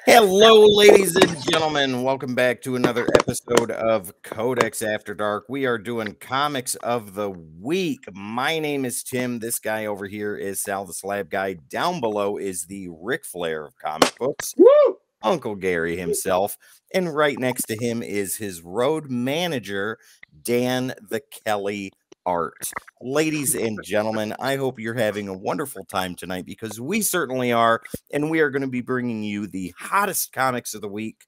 Hello, ladies and gentlemen. Welcome back to another episode of Codex After Dark. We are doing Comics of the Week. My name is Tim. This guy over here is Sal the Slab Guy. Down below is the Ric Flair of comic books, Woo! Uncle Gary himself. And right next to him is his road manager, Dan the Kelly Art. Ladies and gentlemen, I hope you're having a wonderful time tonight because we certainly are, and we are going to be bringing you the hottest comics of the week,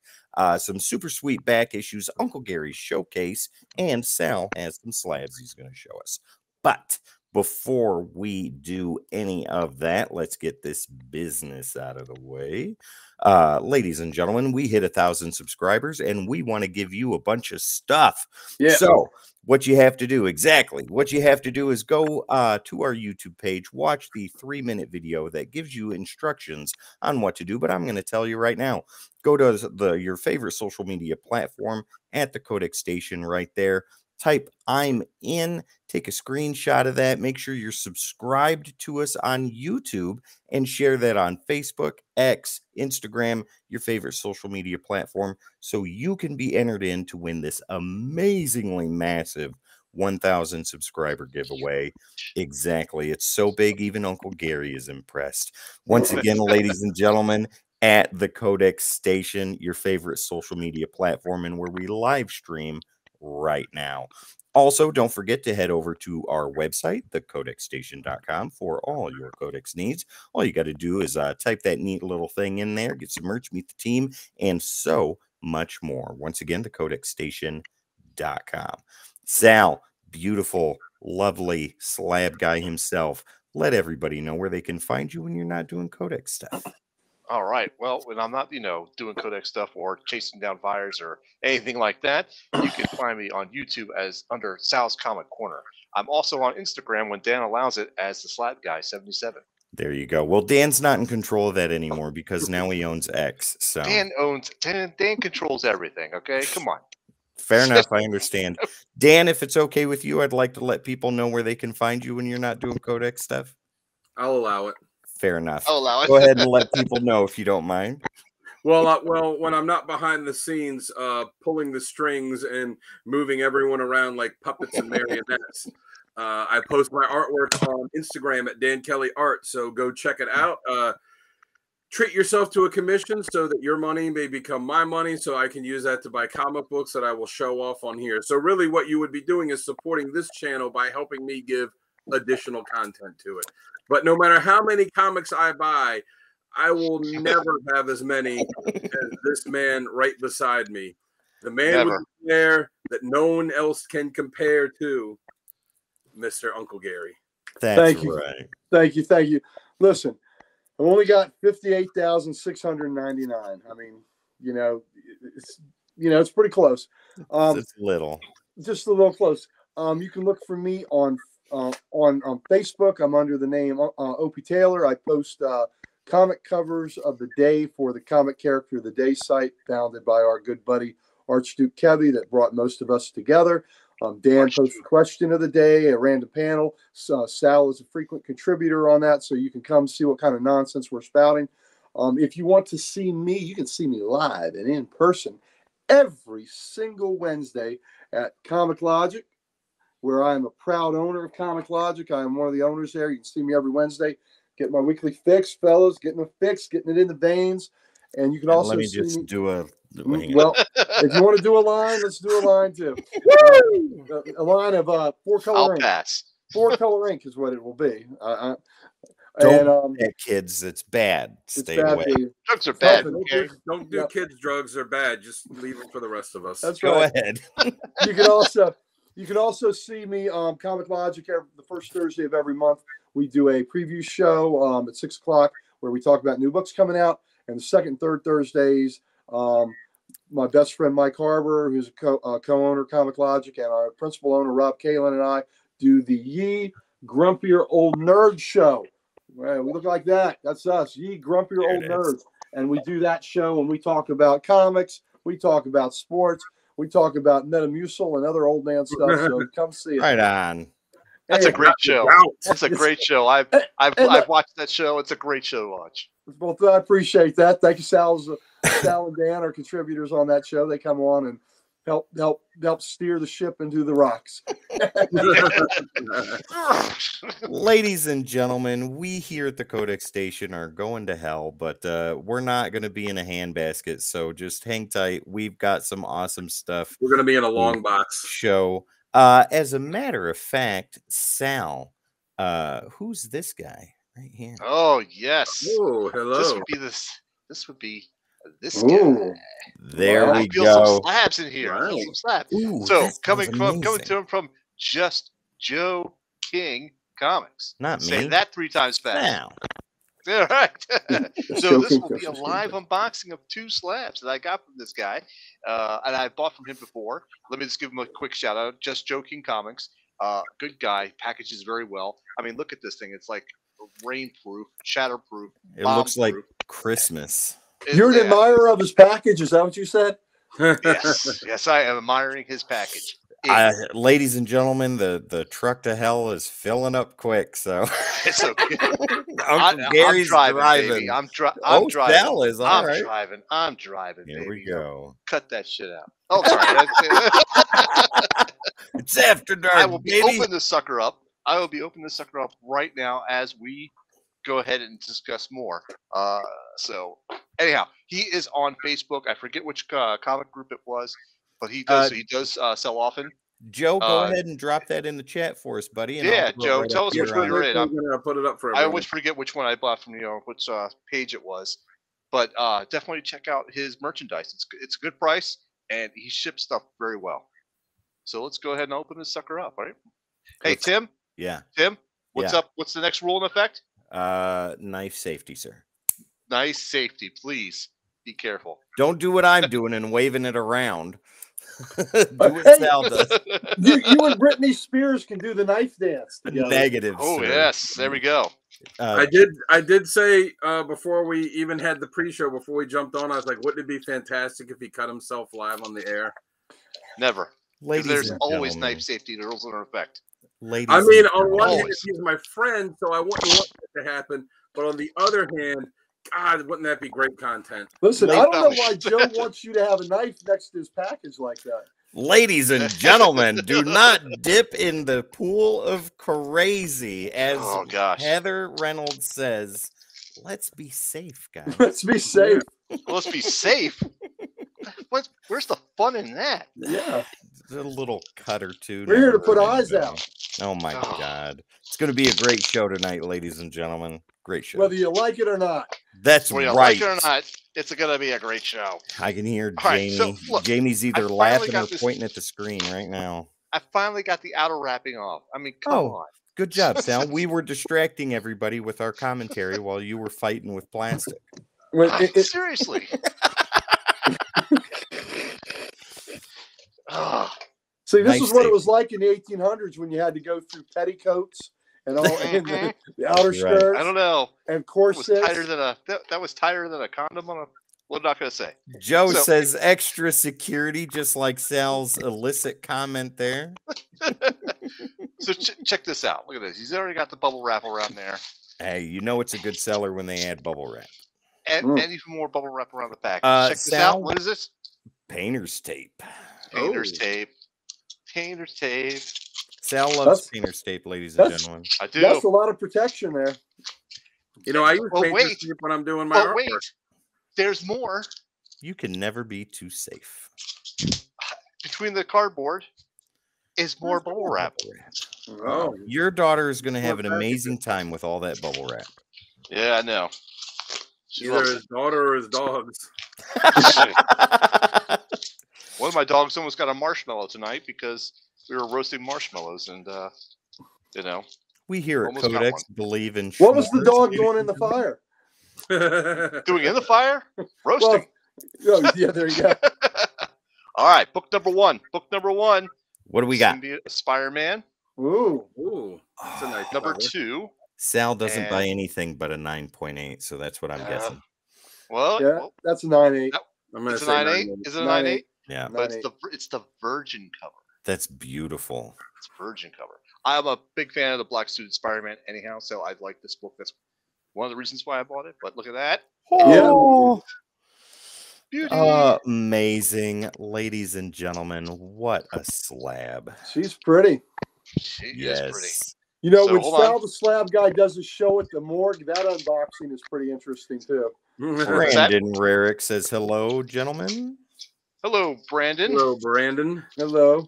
some super sweet back issues, Uncle Gary's showcase, and Sal has some slabs he's going to show us. But before we do any of that, let's get this business out of the way. Ladies and gentlemen, we hit 1,000 subscribers and we want to give you a bunch of stuff. Yeah. So what you have to do, what you have to do is go to our YouTube page, watch the 3-minute video that gives you instructions on what to do. But I'm going to tell you right now, go to your favorite social media platform at the Codex station right there. Type "I'm in," take a screenshot of that, make sure you're subscribed to us on YouTube, and share that on Facebook, X, Instagram, your favorite social media platform, so you can be entered in to win this amazingly massive 1,000 subscriber giveaway. Exactly. It's so big, even Uncle Gary is impressed. Once again, ladies and gentlemen, at the Codex station, your favorite social media platform, and where we live stream right now. Also, don't forget to head over to our website, thecodexstation.com, for all your Codex needs. All you got to do is type that neat little thing in there, get some merch, meet the team, and so much more. Once again, thecodexstation.com. Sal, beautiful, lovely slab guy himself, let everybody know where they can find you when you're not doing Codex stuff. All right. Well, when I'm not, doing Codex stuff or chasing down fires or anything like that, you can find me on YouTube as under Sal's Comic Corner. I'm also on Instagram when Dan allows it as the Slab Guy 77. There you go. Well, Dan's not in control of that anymore because now he owns X. So Dan controls everything. Okay, come on. Fair enough. I understand. Dan, if it's okay with you, I'd like to let people know where they can find you when you're not doing Codex stuff. I'll allow it. Fair enough. I'll allow it. Go ahead and let people know if you don't mind. Well, when I'm not behind the scenes, pulling the strings and moving everyone around like puppets and marionettes, I post my artwork on Instagram at Dan Kelly Art. So go check it out. Treat yourself to a commission so that your money may become my money, so I can use that to buy comic books that I will show off on here. So really, what you would be doing is supporting this channel by helping me give additional content to it. But no matter how many comics I buy, I will never have as many as this man right beside me. The man with the hair that no one else can compare to, Mr. Uncle Gary. Thank you. Right. Thank you. Listen, I've only got 58,699. I mean, it's pretty close. It's little. Just a little close. You can look for me on Facebook. I'm under the name Opie Taylor. I post comic covers of the day for the Comic Character of the Day site, founded by our good buddy Archduke Kevy, that brought most of us together. Dan posts a question of the day, a random panel. Sal is a frequent contributor on that, so you can come see what kind of nonsense we're spouting. If you want to see me, you can see me live and in person every single Wednesday at Comic Logic, where I am a proud owner of Comic Logic. I am one of the owners there. You can see me every Wednesday. Get my weekly fix, fellas. Getting a fix, getting it in the veins. And you can also let me see just do a... Well, if you want to do a line, let's do a line too. A line of 4-color ink. Pass. 4-color ink is what it will be. Don't kids. It's bad. Stay away. Drugs are bad. Don't do kids. Drugs are bad. Just leave them for the rest of us. That's Go right. ahead. You can also see me Comic Logic the first Thursday of every month. We do a preview show at 6 o'clock where we talk about new books coming out. And the second and third Thursdays, my best friend Mike Harbour, who's a co-owner of Comic Logic, and our principal owner Rob Kalin and I do the Ye Grumpier Old Nerd Show. Well, we look like that. That's us, Ye Grumpier Old Nerds. And we do that show and we talk about comics, we talk about sports, we talk about Metamucil and other old man stuff. So come see it. Right on. That's a great show. That's a great show. I've watched that show. It's a great show to watch. Well, I appreciate that. Thank you, Sal. Sal and Dan are contributors on that show. They come on and help steer the ship into the rocks. Ladies and gentlemen, we here at the Codex Station are going to hell, but we're not going to be in a handbasket, so just hang tight. We've got some awesome stuff. We're going to be in a long box show. As a matter of fact, Sal, who's this guy right here? Oh, yes. Oh, hello. This would be this Ooh. guy. There I we feel go. some slabs in here. I feel some slabs. Ooh, so coming amazing. to him from Just Joe King Comics. Not Say me. that 3 times fast. Sal. All right. Just So this joking, will be a just live joking. unboxing of 2 slabs that I got from this guy, and I bought from him before. Let me just give him a quick shout out. Just Joking Comics, good guy, packages very well. I mean, look at this thing. It's like rainproof, shatterproof. It looks like bomb-proof. Christmas. You're an admirer of his package, is that what you said? Yes, I am admiring his package. Ladies and gentlemen, the truck to hell is filling up quick. So It's okay. Uncle Gary's I'm driving. baby. I'm driving. Sal is all right. I'm driving. Here baby. we go. Cut that shit out. Oh, sorry. It's after dark. I will be baby. opening this sucker up. I will be opening this sucker up right now as we go ahead and discuss more. So anyhow, he is on Facebook. I forget which comic group it was, but he does sell often. Joe, go ahead and drop that in the chat for us, buddy. And Yeah, I'll Joe, right tell us which one you're in. I'm going to put it up for I everyone. always forget which one I bought from which page it was, but definitely check out his merchandise. It's a good price, and he ships stuff very well. So let's go ahead and open this sucker up, all right? Hey, Tim. Yeah. Tim, what's up? What's the next rule in effect? Knife safety, sir. Nice safety, please. Be careful. Don't do what I'm doing and waving it around. Do what Sal does. You and Britney Spears can do the knife dance together. Negative. Oh sir. yes, there we go. I did say before we even had the pre-show, before we jumped on, I was like, wouldn't it be fantastic if he cut himself live on the air? Never. Ladies There's and always gentlemen. knife safety rules in effect. Ladies I mean, and on one hand, Always. he's my friend, so I wouldn't want that to happen. But on the other hand, God, wouldn't that be great content? Listen, I don't know why Joe wants you to have a knife next to his package like that. Ladies and gentlemen, do not dip in the pool of crazy. As Oh, gosh. Heather Reynolds says, let's be safe, guys. Let's be safe. Well, let's be safe. Where's the fun in that? Yeah. A little cut or two. We're here to never put mind, eyes though. out. Oh my God. It's going to be a great show tonight, ladies and gentlemen. Great show. Whether you like it or not. That's Whether you right. like it or not, it's going to be a great show. I can hear All right, Jamie. so, look, Jamie's either I finally laughing got or this- pointing at the screen right now. I finally got the outer wrapping off. I mean, come on. Good job, Sal. We were distracting everybody with our commentary while you were fighting with plastic. Seriously. Ugh. See, this Nice is what it safety. was like in the 1800s when you had to go through petticoats and all and the outer Right. skirts I don't know. and It was corsets. tighter than that was tighter than a condom on a. What am I not going to say? Joe So- says extra security, just like Sal's illicit comment there. So check this out. Look at this. He's already got the bubble wrap around there, Hey, you know it's a good seller when they add bubble wrap. and even more bubble wrap around the back. Check this Sal? out. What is this? Painter's tape. Painter's Oh. tape. Painter's tape. Sal loves That's- painter's tape, ladies and that's- gentlemen. I do. That's a lot of protection there. You know, I use Oh, painter's wait. tape when I'm doing my Oh artwork. wait, there's more. You can never be too safe. Between the cardboard is more bubble wrap. Oh, Your daughter is going to have an Well, that's amazing time with all that bubble wrap. Yeah, I know. She either loves his daughter or his dogs. it. One of my dogs almost got a marshmallow tonight because we were roasting marshmallows, and you know, We here at Almost got Codex believe in. What was the s'mores. dog doing in the fire? doing in the fire, roasting. Well, oh, yeah, there you go. All right, book number one. Book number one. What do we got? Symbiote Spider-Man. Ooh. Ooh, that's a nice Number cover. 2. Sal doesn't buy And- anything but a 9.8, so that's what I'm guessing. Well, Yeah, that's a 9.8. I'm gonna it's a say 9.8. 9.8. Is it a 9.8? Yeah, But 9.8. it's the Virgin cover. that's beautiful. It's Virgin cover. I'm a big fan of the black suited Spider-Man anyhow, so I like this book. That's one of the reasons why I bought it. But look at that. Yeah. Oh, Beauty. Amazing, ladies and gentlemen. What a slab. She's pretty. She is pretty. Yes. You know, So, when hold Sal on. the Slab Guy does a show at the morgue, that unboxing is pretty interesting too. Brandon Rarick says hello, gentlemen. Hello, Brandon. Hello, Brandon. Hello.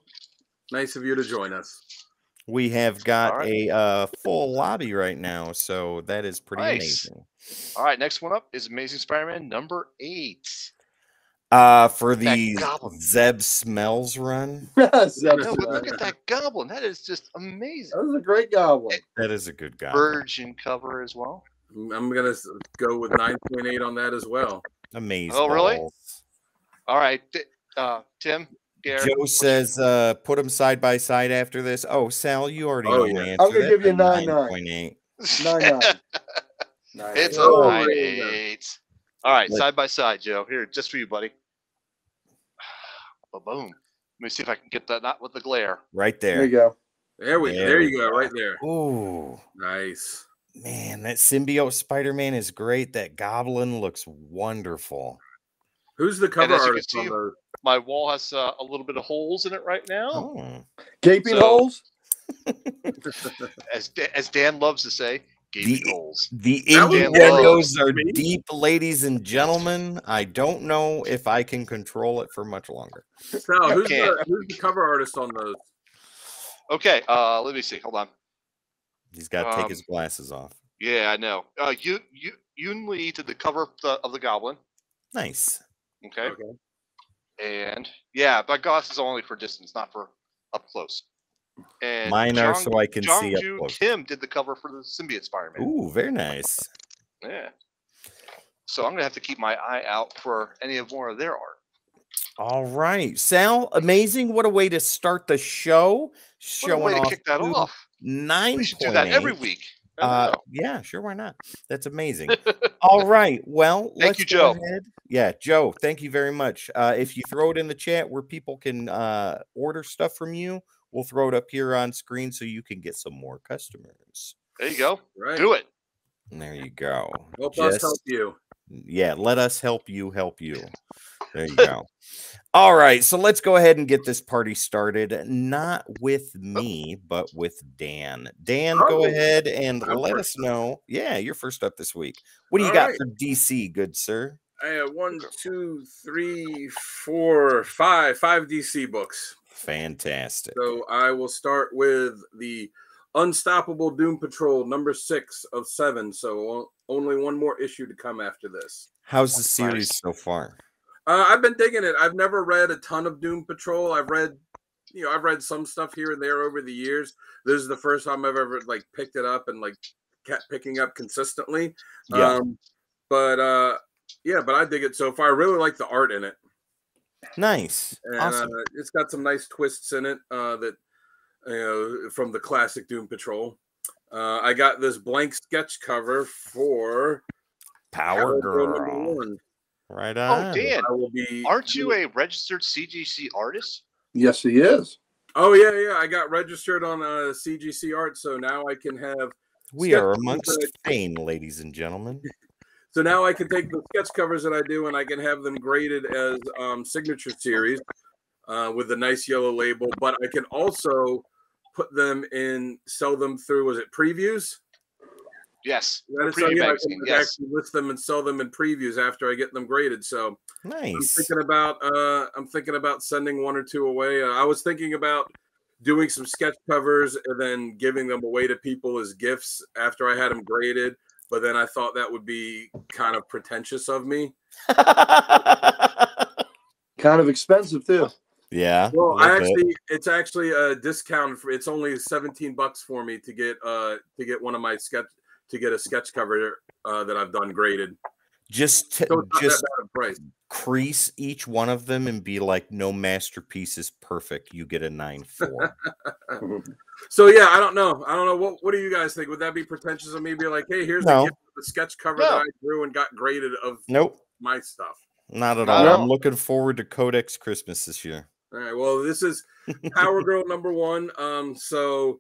Nice of you to join us. We have got All right. a full lobby right now, so that is pretty Nice. amazing. All right, next one up is Amazing Spider-Man number 8. For the goblin. Zeb Smells run. No, but look at that goblin. That is just amazing. That was a great goblin. That is a good guy. Virgin cover as well. I'm going to go with 9.8 on that as well. Amazing. Oh, really? All right. Tim, Garrett, Joe says put them side by side after this. Oh, Sal, you already know my answer. I'm going to give you a 9.9. 9.8. 9.9. It's a Oh, 9.8. All right, Let- side by side, Joe. Here, just for you, buddy. Boom. Let me see if I can get that not with the glare. Right There there. you go. There you go, right there. Ooh, Nice. man, that symbiote Spider-Man is great. That goblin looks wonderful. Who's the cover as you can artist on see, those? My wall has a little bit of holes in it right now. Oh. Gaping So- holes? As Dan loves to say, gaping holes. The That was innuendos are me. deep, ladies and gentlemen. I don't know if I can control it for much longer. Sal, who's Can't. the cover artist on those? Okay, let me see. Hold on. He's got to take his glasses off. Yeah, I know. Yoon Lee did the cover of the Goblin. Nice. Okay. And yeah, my glasses are only for distance, not for up close. And Mine are so I can see up Jong-Ju close. Kim did the cover for the Symbiote Spider-Man. Ooh, very nice. Yeah. So I'm gonna have to keep my eye out for any of more of their art. All right, Sal, amazing. What a way to start the show. What a Showing way to off kick that to off. 9.8. We should do that every week. I know. Yeah, sure, why not? That's amazing. All right, well, Thank let's you, go Joe. ahead. Yeah, Joe, thank you very much. If you throw it in the chat where people can order stuff from you, we'll throw it up here on screen so you can get some more customers. There you go. Right. Do it. And there you go. Help us help you. Yeah, let us help you help you. There you go. All right, so let's go ahead and get this party started. Not with me, but with Dan. Dan, go ahead and let us know. Yeah, you're first up this week. What do you got for DC, good sir? I have 1, 2, 3, 4, 5 DC books. Fantastic. So I will start with the Unstoppable Doom Patrol number 6 of 7. So only one more issue to come after this. How's the series so far? I've been digging it. I've never read a ton of Doom Patrol. I've read some stuff here and there over the years. This is the first time I've ever picked it up and kept picking up consistently. Yeah. But I dig it so far. I really like the art in it. Nice. And Awesome. it's got some nice twists in it that from the classic Doom Patrol. I got this blank sketch cover for Power Girl. number 1. Right on. Oh, Dan, I will be. aren't you a registered CGC artist? Yes, he is. Oh yeah. I got registered on CGC Art, so now I can have. We are amongst fame, ladies and gentlemen. So now I can take the sketch covers that I do and I can have them graded as signature series with a nice yellow label. But I can also put them in, sell them through. Was it previews? Yes. I Preview can magazine. Yes. actually list them and sell them in previews after I get them graded. So Nice. I'm thinking about sending 1 or 2 away. I was thinking about doing some sketch covers and then giving them away to people as gifts after I had them graded. But then I thought that would be kind of pretentious of me. Kind of expensive too. Yeah. Well, it's actually a discount. It's only $17 for me to get one of my a sketch cover that I've done graded. Just So it's not that bad a price. crease each one of them and be like, no masterpiece is perfect. You get a 9.4. So yeah, I don't know. What do you guys think? Would that be pretentious of me? Be like, hey, here's a sketch cover that I drew and got graded of my stuff. Not at all. I'm looking forward to Codex Christmas this year. All right. Well, this is Power Girl number 1. So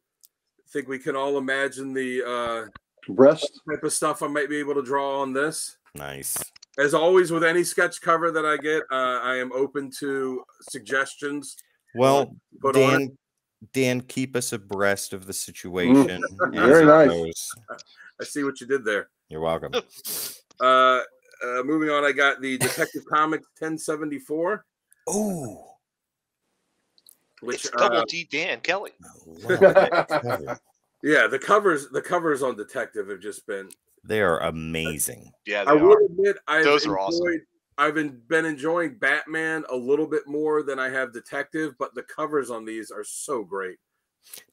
I think we can all imagine the breast type of stuff I might be able to draw on this. Nice. As always, with any sketch cover that I get, I am open to suggestions. Well, Put on it. Dan, keep us abreast of the situation as Very it nice. goes. I see what you did there. You're welcome. Moving on, I got the Detective Comics 1074. Oh, Which It's double D Dan Kelly. yeah, the covers on Detective have just been, they are amazing. Yeah, I they will are. admit Those are awesome. I've been enjoying Batman a little bit more than I have Detective, but the covers on these are so great.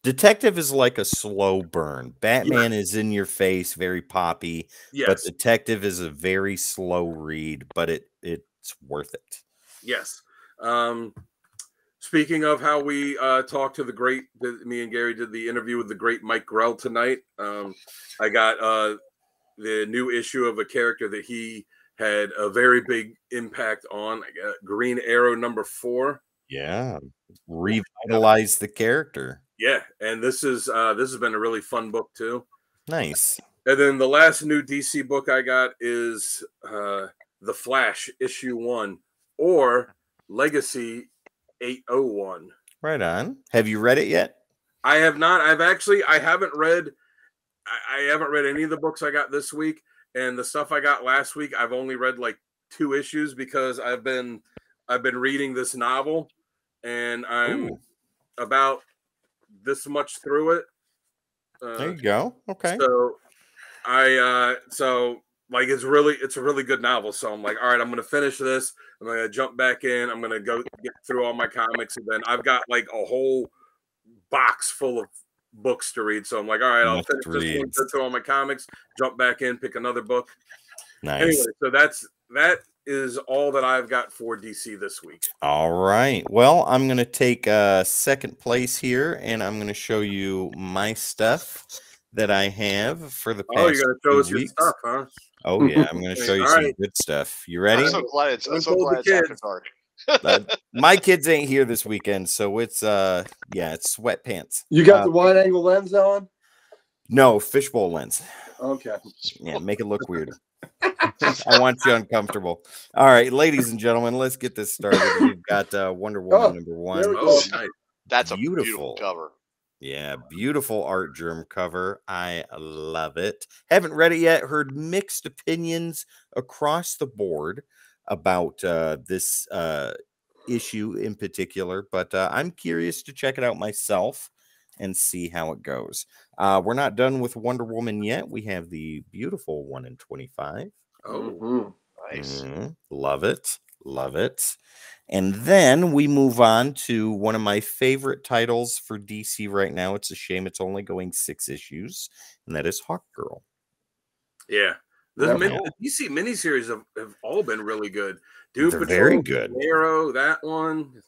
Detective is like a slow burn. Batman is in your face, very poppy. Yes. But Detective is a very slow read, but it's worth it. Yes. Speaking of how we talked to me and Gary did the interview with the great Mike Grell tonight. I got the new issue of a character that he had a very big impact on. I got Green Arrow #4. Yeah, revitalize the character. Yeah, and this has been a really fun book too. Nice. And then the last new DC book I got is The Flash #1 or Legacy 801. Right on. Have you read it yet? I have not. I haven't read any of the books I got this week, and the stuff I got last week I've only read like 2 issues because I've been reading this novel, and I'm about this much through it. There you go. Okay. So it's a really good novel. So I'm like, all right, I'm gonna finish this. I'm gonna jump back in. I'm gonna go get through all my comics, and then I've got like a whole box full of books to read. So I'm like, all right, I'll finish this one, go through all my comics, jump back in, pick another book. Nice. Anyway, so that is all that I've got for DC this week. All right. Well, I'm going to take second place here, and I'm going to show you my stuff that I have for the past you're going to show us 2 your weeks. stuff, huh? Oh, yeah. I'm going to show you some good stuff. You ready? I'm so glad it's after dark. My kids ain't here this weekend, so it's it's sweatpants. You got the wide angle lens on? No, fishbowl lens. Okay. Yeah, make it look weird. I want you uncomfortable. All right, ladies and gentlemen, let's get this started. We've got Wonder Woman #1. Oh, nice. That's a beautiful cover. Yeah, beautiful art germ cover. I love it. Haven't read it yet. Heard mixed opinions across the board about this issue in particular, but I'm curious to check it out myself and see how it goes. We're not done with Wonder Woman yet. We have the beautiful 1 in 25. Oh, nice. Love it. Love it. And then we move on to one of my favorite titles for DC right now. It's a shame it's only going 6 issues, and that is Hawkgirl. Yeah. The DC miniseries have all been really good. Doom They're Patrol, very good. Arrow, that one.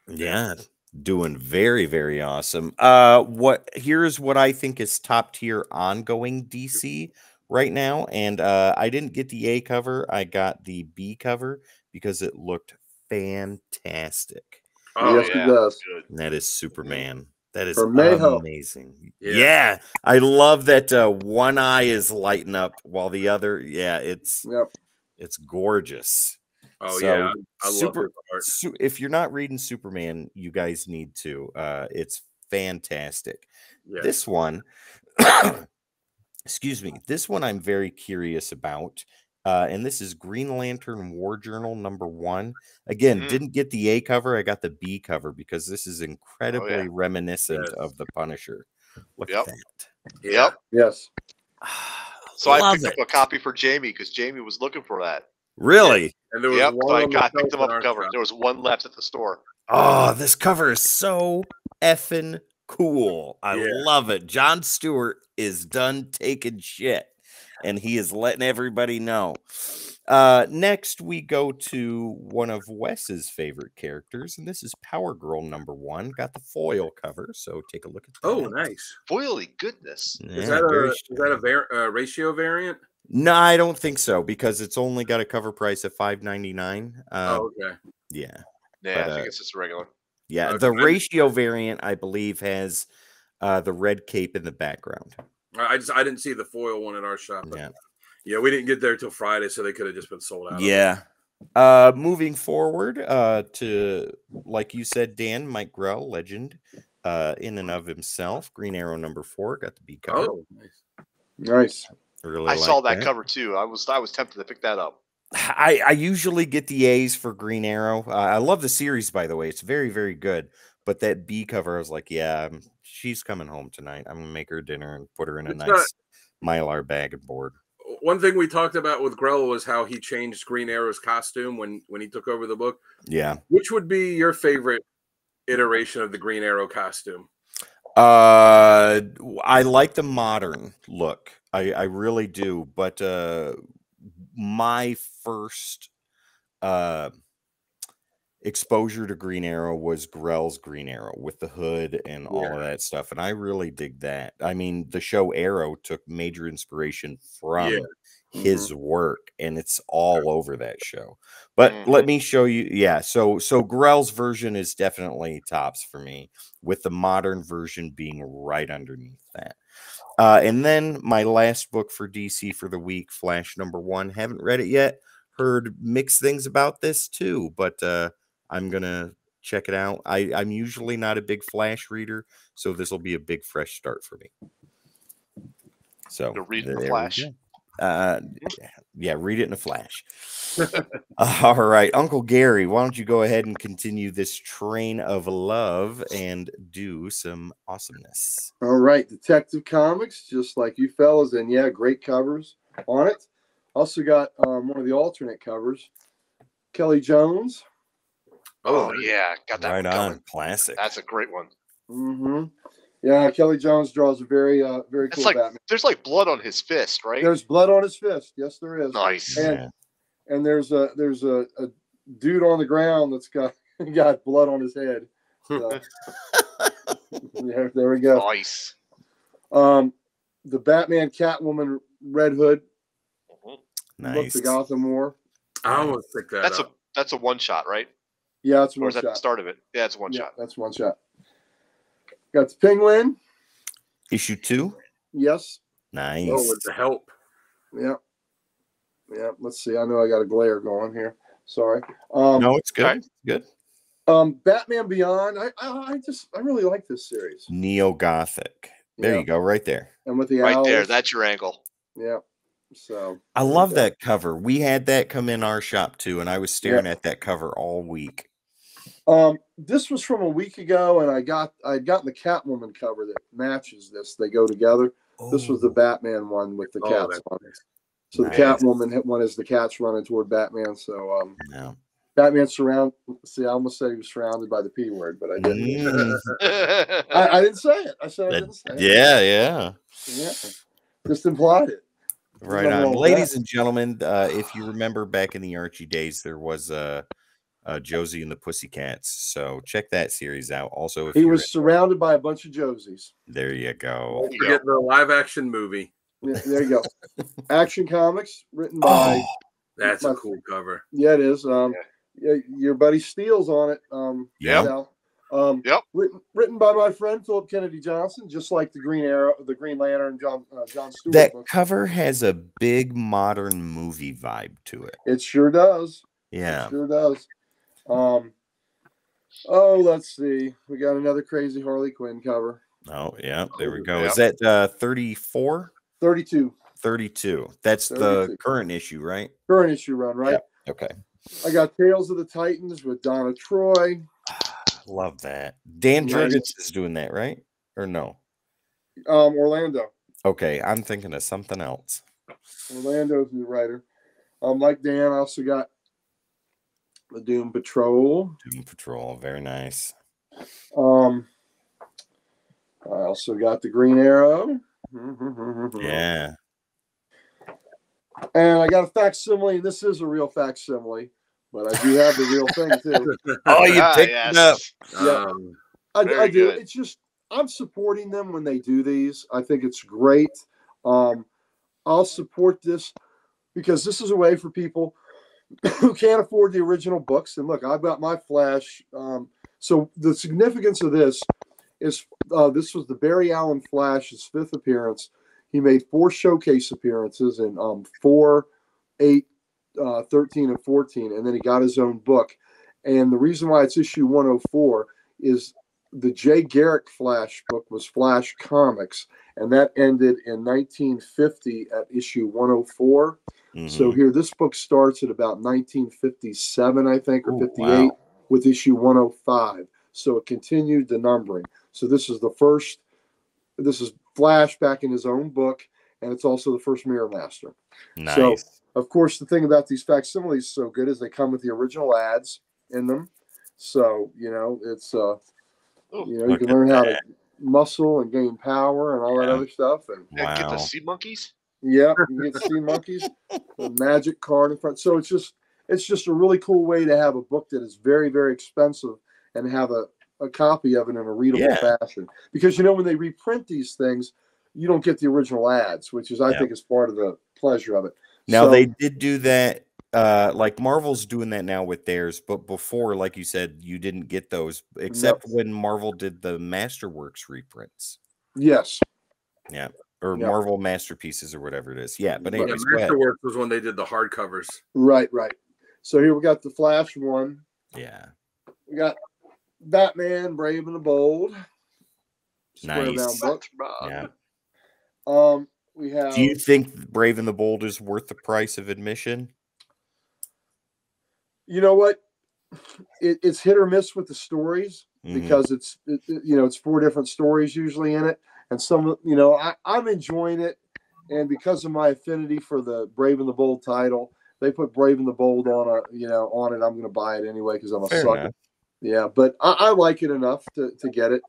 Yeah, doing very, very awesome. Here's what I think is top tier ongoing DC right now. And I didn't get the A cover, I got the B cover because it looked fantastic. Oh, yes, it does. Good. And that is Superman. That is Mayhem. amazing. Yeah. Yeah, I love that one eye is lighting up while the other, it's gorgeous. Oh, So, yeah. I love his art. If you're not reading Superman, you guys need to. It's fantastic. Yeah. This one, excuse me, this one I'm very curious about. And this is Green Lantern War Journal #1. Again, didn't get the A cover. I got the B cover because this is incredibly reminiscent of the Punisher. Look at that. Yep. Yes. So I picked up a copy for Jamie because Jamie was looking for that. Really? And there was So I picked them up a cover. There was one left at the store. Oh, this cover is so effing cool. I love it. Jon Stewart is done taking shit, and he is letting everybody know. Next, we go to one of Wes's favorite characters, and this is Power Girl #1. Got the foil cover, so take a look at that. Oh, nice. Foily goodness. Yeah, Is that a ratio variant? No, I don't think so, because it's only got a cover price of $5.99. Okay. Yeah. Yeah, I think it's just regular. Yeah, the ratio variant, I believe, has the red cape in the background. I didn't see the foil one at our shop. Yeah. Yeah, we didn't get there till Friday, so they could have just been sold out. Yeah. Moving forward to, like you said, Dan, Mike Grell, legend in and of himself. Green Arrow #4 got the B cover. Oh, nice. Nice. Really I saw like that cover too. I was tempted to pick that up. I usually get the A's for Green Arrow. I love the series, by the way. It's very, very good. But that B cover, I was like, yeah, she's coming home tonight. I'm going to make her dinner and put her in a nice Mylar bag and board. One thing we talked about with Grell was how he changed Green Arrow's costume when he took over the book. Yeah. Which would be your favorite iteration of the Green Arrow costume? I like the modern look. I really do. But my first exposure to Green Arrow was Grell's Green Arrow with the hood and all of that stuff, and I really dig that. I mean, the show Arrow took major inspiration from his work, and it's all over that show. But let me show you. Yeah, so Grell's version is definitely tops for me, with the modern version being right underneath that. And then my last book for DC for the week, Flash #1. Haven't read it yet. Heard mixed things about this too, but I'm gonna check it out. I'm usually not a big Flash reader, so this will be a big fresh start for me. So read it in a Flash. Yeah, read it in a Flash. All right, Uncle Gary, why don't you go ahead and continue this train of love and do some awesomeness? All right, Detective Comics, just like you fellas, and yeah, great covers on it. Also got one of the alternate covers, Kelly Jones. Oh yeah, got that right one on, going. classic. That's a great one. Yeah, Kelly Jones draws a very very cool Batman. There's like blood on his fist, right? There's blood on his fist. Yes, there is. Nice. And there's a dude on the ground that's got blood on his head. So, yeah, there we go. Nice. The Batman Catwoman Red Hood. Nice. The Gotham War. I almost picked that up. That's a one shot, right? Yeah, it's one or is shot. that the start of it? Yeah, it's one shot. That's one shot. Got the Penguin. Issue 2. Yes. Nice. Oh, with the help. Yeah. Yeah. Let's see. I know I got a glare going here. Sorry. No, it's good. Right. Good. Batman Beyond. I really like this series. Neo-Gothic. There you go, right there. And with the right owls. there, that's your angle. Yeah. So I love that cover. We had that come in our shop too, and I was staring at that cover all week. This was from a week ago, and I'd gotten the Catwoman cover that matches this. They go together. Oh. This was the Batman one with the cats on it. So the Catwoman one is the cats running toward Batman. So Batman surround. See, I almost said he was surrounded by the P word, but I didn't. I didn't say it. I said I didn't say it. Yeah. Just implied it. Right on. Ladies and gentlemen, if you remember back in the Archie days, there was Josie and the Pussycats. So check that series out. Also, if he was surrounded by a bunch of Josies. There you go. Don't forget the live action movie. Yeah, there you go. Action Comics, written by. That's a cool cover. Yeah, it is. Your buddy Steele's on it. Written by my friend Philip Kennedy Johnson, just like the Green Arrow, the Green Lantern, John Stewart. That cover has a big modern movie vibe to it. It sure does. Yeah, it sure does. Let's see. We got another crazy Harley Quinn cover. Oh yeah, there we go. Is that 34? 32. 32. That's 32. The current issue, right? Current issue run, right? Yeah. Okay. I got Tales of the Titans with Donna Troy. Love that. Dan Jurgens is doing that, right? Or no? Orlando. Okay, I'm thinking of something else. Orlando's the writer. Like Dan, I also got the Doom Patrol. Doom Patrol, very nice. I also got the Green Arrow. Yeah. And I got a facsimile. This is a real facsimile, but I do have the real thing too. Oh, you picked it up. Yeah, I do. It's just I'm supporting them when they do these. I think it's great. I'll support this because this is a way for people who can't afford the original books. And look, I've got my Flash. So the significance of this is this was the Barry Allen Flash's 5th appearance. He made 4 showcase appearances in 4, 8, 13, and 14, and then he got his own book. And the reason why it's issue 104 is the Jay Garrick Flash book was Flash Comics, and that ended in 1950 at issue 104. So here, this book starts at about 1957, I think, or 58, with issue 105. So it continued the numbering. So this is the first. This is Flash back in his own book, and it's also the first Mirror Master. Nice. So, of course, the thing about these facsimiles is so good is they come with the original ads in them. So, you know, it's you can learn how to muscle and gain power and all that other stuff. And get the sea monkeys. Yeah, you get to see monkeys, the magic card in front. So it's just a really cool way to have a book that is very, very expensive and have a copy of it in a readable fashion. Because, you know, when they reprint these things, you don't get the original ads, which is, I think, is part of the pleasure of it. Now, they did do that. Like Marvel's doing that now with theirs, but before, like you said, you didn't get those except when Marvel did the Masterworks reprints. Yes. Yeah. Or Marvel Masterpieces or whatever it is. Yeah, but anyways, Masterworks was when they did the hardcovers. Right. So here we got the Flash one. Yeah. We got Batman, Brave and the Bold. Nice. Book. Yeah. We have. Do you think Brave and the Bold is worth the price of admission? You know what? It's hit or miss with the stories because it's 4 different stories usually in it. And some, I'm enjoying it. And because of my affinity for the Brave and the Bold title, they put Brave and the Bold on it. I'm going to buy it anyway because I'm a sucker. Enough. Yeah, but I like it enough to get it.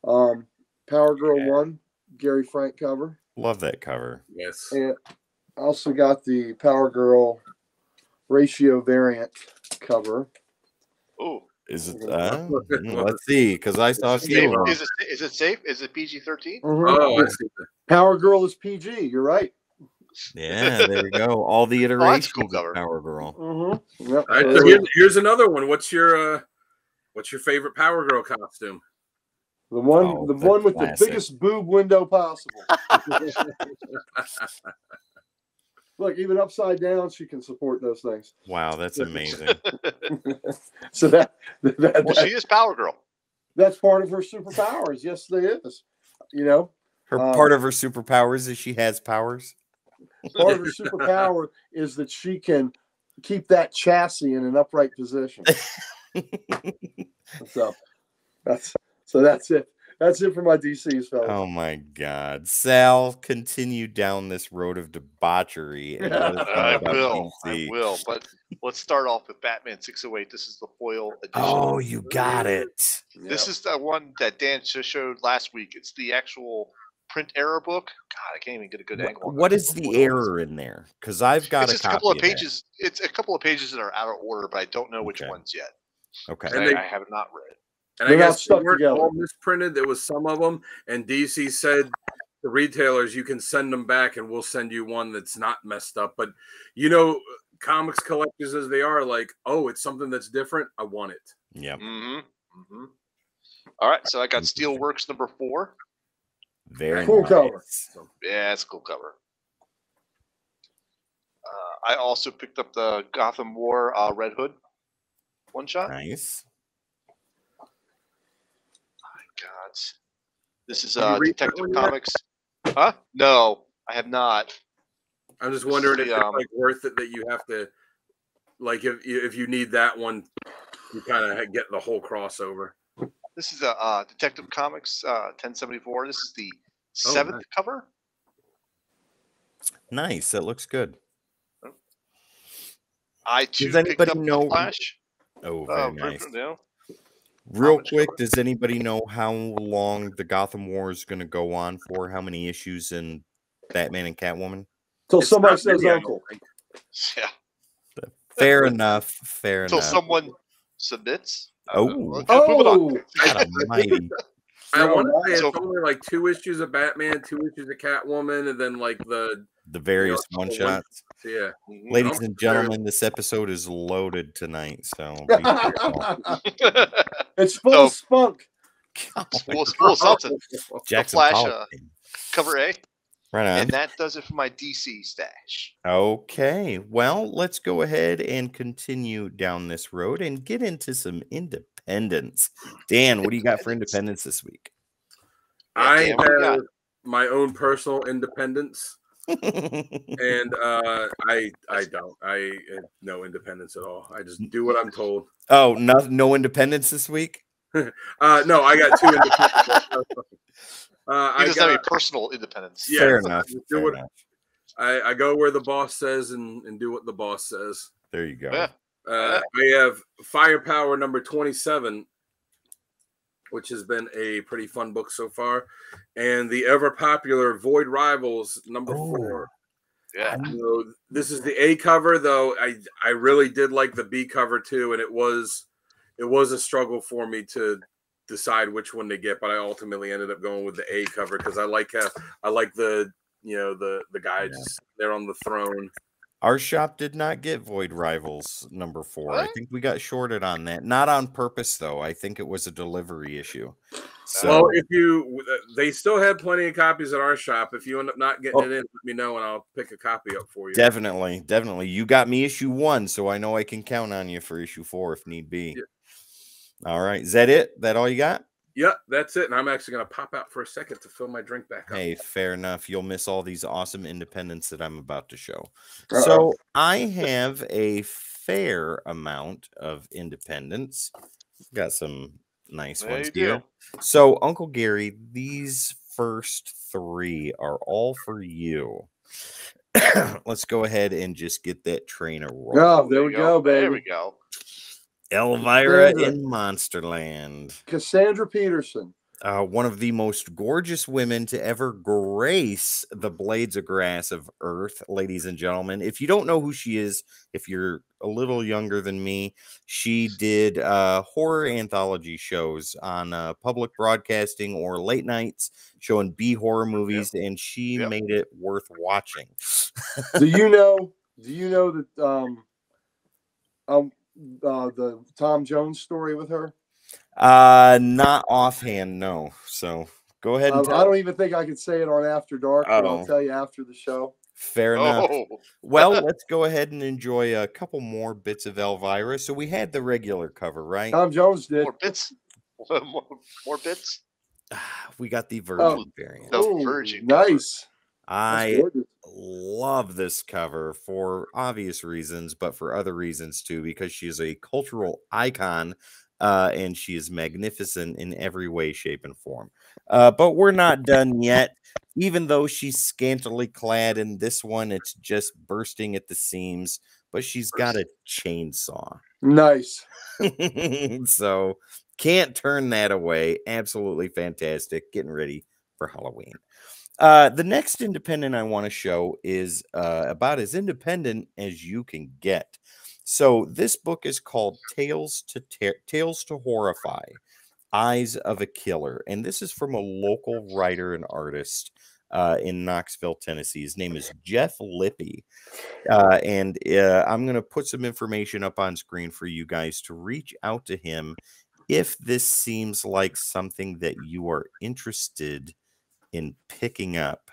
Power Girl 1, Gary Frank cover. Love that cover. Yes. And I also got the Power Girl ratio variant cover. Oh. Is it? Let's see, because I saw a few. Is it safe? Is it PG-13? Oh, I see. Power Girl is PG. You're right. Yeah, there you go. All the iterations of Power Girl. Yep. All right, so here's another one. What's your favorite Power Girl costume? The one with the biggest boob window possible. Look, even upside down, she can support those things. Wow, that's amazing. So that she is Power Girl. That's part of her superpowers. Yes, it is. Part of her superpowers is she has powers. Part of her superpower is that she can keep that chassis in an upright position. So that's it. That's it for my DCs, fellas. Oh my God, Sal, continue down this road of debauchery. And I will. But let's start off with Batman 608. This is the foil edition. Oh, you got it. This is the one that Dan just showed last week. It's the actual print error book. God, I can't even get a good angle. What is the error in there? Because I've got a couple of pages. It's a couple of pages that are out of order, but I don't know which ones yet. Okay, I have not read. And I guess they weren't all misprinted. There was some of them, and DC said to retailers, "You can send them back, and we'll send you one that's not messed up." But comics collectors as they are, like, oh, it's something that's different. I want it. Yeah. All right, so I got Steelworks number 4. Very cool cover. Yeah, it's a cool cover. I also picked up the Gotham War Red Hood one shot. Nice. God. This is Detective Comics. Huh? No, I have not. I'm just wondering if it's worth it that you have to, if you need that one, you kind of get the whole crossover. This is a Detective Comics 1074. This is the 7th cover. Nice. That looks good. I too picked up the Flash. Oh, very nice. Real quick, does anybody know how long the Gotham War is going to go on for? How many issues in Batman and Catwoman? Till somebody says uncle. Yeah. Fair enough. Till someone submits. Oh. I want to say it's only like 2 issues of Batman, 2 issues of Catwoman, and then like the various one shots. Yeah. Ladies and gentlemen, this episode is loaded tonight, so it's full of spunk. Full of something. Jackson Flash cover A. Right on. And that does it for my DC stash. Okay, well, let's go ahead and continue down this road and get into some independence. Dan, what do you got for independence this week? Yeah, I Dan, what do you got? have my own personal independence, and I don't. I have no independence at all. I just do what I'm told. Oh, no independence this week? No, I got 2 independents. He doesn't have any personal independence. Yeah, Fair so enough. I do Fair what- enough. I go where the boss says and do what the boss says. There you go. Yeah. I have Firepower number 27, which has been a pretty fun book so far, and the ever popular Void Rivals number 4. Yeah. So this is the A cover, though. I really did like the B cover too, and it was a struggle for me to decide which one to get, but I ultimately ended up going with the A cover because I like the the guy just there on the throne. Our shop did not get Void Rivals number 4. I What? think we got shorted on that. Not on purpose, though. I think it was a delivery issue. So, Well, if they still have plenty of copies at our shop. If you end up not getting it in, let me know and I'll pick a copy up for you. definitely. You got me issue 1, so I know I can count on you for issue 4 if need be. Yeah. All right. Is that it? That all you got? Yep, that's it. And I'm actually going to pop out for a second to fill my drink back up. Hey, fair enough. You'll miss all these awesome independents that I'm about to show. Uh-oh. So I have a fair amount of independents. Got some nice There ones you here. do. So, Uncle Gary, these first 3 are all for you. Let's go ahead and just get that train a roll. Oh, there we go, baby. There we go. Elvira Cassandra. in Monsterland. Cassandra Peterson. One of the most gorgeous women to ever grace the blades of grass of Earth, ladies and gentlemen. If you don't know who she is, if you're a little younger than me, she did horror anthology shows on public broadcasting or late nights showing B horror movies, and she made it worth watching. Do you know that the Tom Jones story with her? Not offhand, no. So go ahead and tell. I don't even think I could say it on After Dark, but Oh. I'll tell you after the show. Fair enough. Oh. Well, let's go ahead and enjoy a couple more bits of Elvira. So we had the regular cover, right? Tom Jones did. More bits. More bits. We got the Virgin variant. The Ooh, Virgin nice. I That's gorgeous. love this cover for obvious reasons, but for other reasons too, because she is a cultural icon. And she is magnificent in every way, shape, and form. But we're not done yet. Even though she's scantily clad in this one, it's just bursting at the seams. But she's got a chainsaw. Nice. So can't turn that away. Absolutely fantastic. Getting ready for Halloween. The next independent I want to show is about as independent as you can get. So this book is called Tales to Horrify, Eyes of a Killer. And this is from a local writer and artist in Knoxville, Tennessee. His name is Jeff Lippy. And I'm going to put some information up on screen for you guys to reach out to him if this seems like something that you are interested in picking up.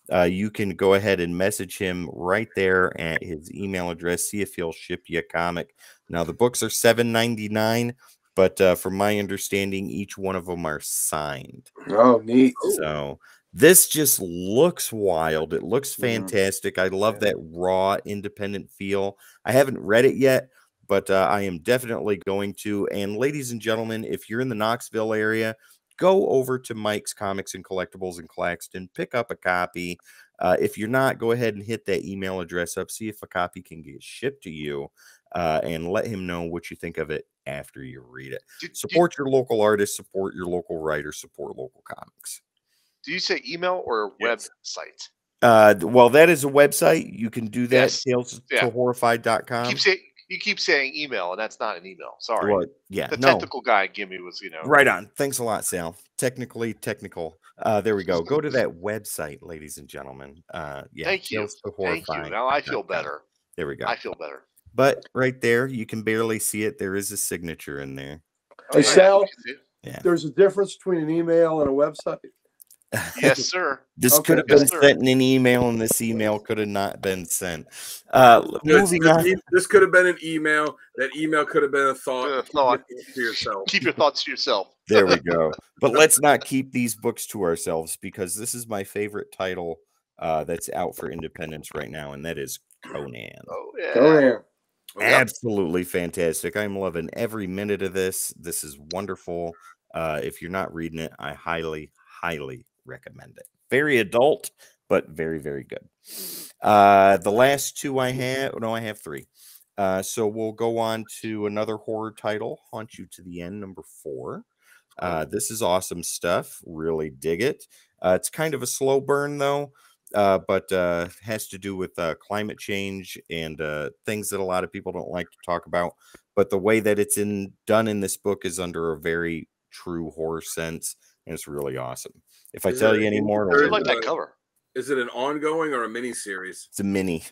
You can go ahead and message him right there at his email address. See if he'll ship you a comic. Now, the books are $7.99, but from my understanding, each one of them are signed. Oh, neat. So this just looks wild. It looks fantastic. I love that raw, independent feel. I haven't read it yet, but I am definitely going to. And ladies and gentlemen, if you're in the Knoxville area, go over to Mike's Comics and Collectibles in Claxton, pick up a copy. If you're not, go ahead and hit that email address up, see if a copy can get shipped to you, and let him know what you think of it after you read it. Support your local artists, support your local writers, support local comics. Do you say email or Yes. website? Well, that is a website. You can do that, Yes. tales2horrify.com. You keep saying email, and that's not an email. Sorry. Well, yeah, The no. technical guy gave me was, Right on. Thanks a lot, Sal. Technical. There we go. Go to that website, ladies and gentlemen. Yeah. Thank you. Thank you. Now I feel better. There we go. I feel better. But right there, you can barely see it. There is a signature in there. Hey, Sal, Yeah. there's a difference between an email and a website. Yes, sir. This Okay. could have Yes, been sir. sent in an email, and this email could have not been sent. Moving on. This could have been an email. That email could have been a thought. A Keep thought. your thoughts to yourself. Keep your thoughts to yourself. There we go. But let's not keep these books to ourselves, because this is my favorite title that's out for independence right now, and that is Conan. Oh yeah. Conan. Absolutely fantastic. I'm loving every minute of this. This is wonderful. If you're not reading it, I highly, highly recommend it. Very adult, but very, very good. The last two I have, no, I have three. So we'll go on to another horror title, Haunt You to the End, number 4. This is awesome stuff. Really dig it. It's kind of a slow burn, though, but has to do with climate change and things that a lot of people don't like to talk about. But the way that it's done in this book is under a very true horror sense, and it's really awesome. If I tell you any more, I like that cover. Is it an ongoing or a mini series? it's a mini.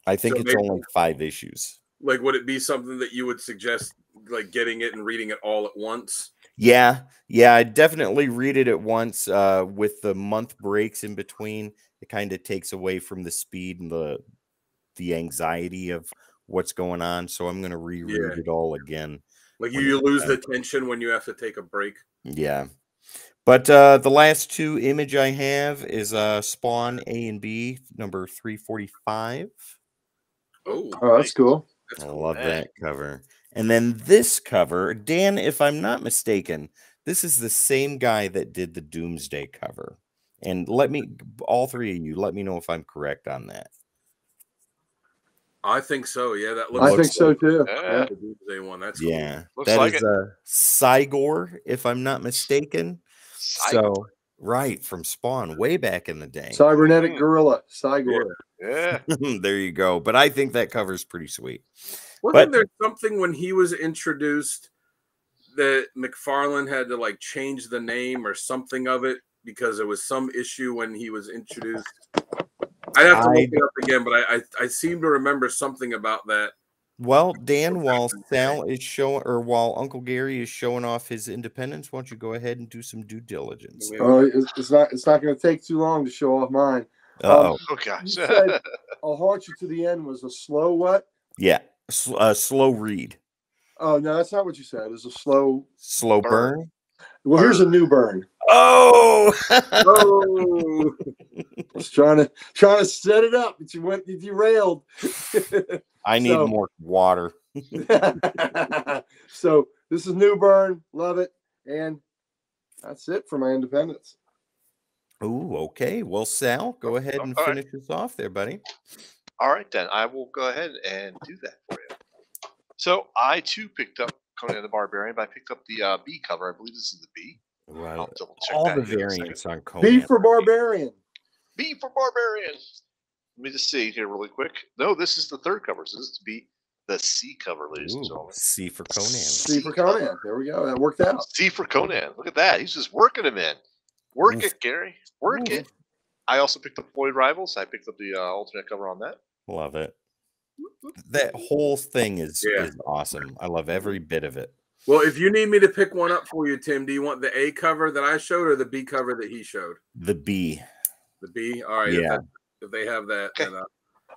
I think So it's maybe- only 5 issues. Like, would it be something that you would suggest, like getting it and reading it all at once? Yeah, I definitely read it at once. With the month breaks in between, it kind of takes away from the speed and the anxiety of what's going on. So I'm going to reread it all again. Like when you it's lose done. the tension when you have to take a break. Yeah. But the last 2 image I have is Spawn A and B, number 345. Oh, That's cool. That's I cool. love that cover. And then this cover, Dan, if I'm not mistaken, this is the same guy that did the Doomsday cover. And all 3 of you, let me know if I'm correct on that. I think so. Yeah, that looks. I think so too. Yeah. The Doomsday one. That's Yeah, Looks that like is it. Cygor, if I'm not mistaken. Cygor. So, right, from Spawn, way back in the day. Cybernetic Gorilla. Cygor. Yeah. There you go. But I think that cover is pretty sweet. Wasn't there something when he was introduced that McFarlane had to like change the name or something of it because there was some issue when he was introduced? I'd have to look it up again, but I seem to remember something about that. Well, Dan, while Sal is showing, or while Uncle Gary is showing off his independence, why don't you go ahead and do some due diligence? Oh, it's not going to take too long to show off mine. Oh gosh. You said I'll Haunt You to the End was a slow what? Yeah, slow read. Oh no, that's not what you said. It's a slow burn. Well, here's a new burn. Oh, Oh, I was trying to set it up, but you derailed. I need more water. So this is new burn. Love it, and that's it for my independence. Ooh, okay. Well, Sal, go ahead and finish this off there, buddy. All right, then I will go ahead and do that for you. So I too picked up Conan the Barbarian, but I picked up the B cover. I believe this is the B. Well, I'll double check all that the here in a variants second. on Conan. B for Barbarian. B for Barbarian. Let me just see here really quick. No, this is the 3rd cover, so this is to be the C cover, ladies and gentlemen. C for Conan. C for Conan. There we go. That worked out. C for Conan. Look at that. He's just working him in. Work it, Gary. Work it. I also picked up Floyd Rivals. I picked up the alternate cover on that. Love it. That whole thing is awesome. I love every bit of it. well, if you need me to pick one up for you, Tim, do you want the A cover that I showed or the B cover that he showed? The B. The B. All right. Yeah. If they have that, then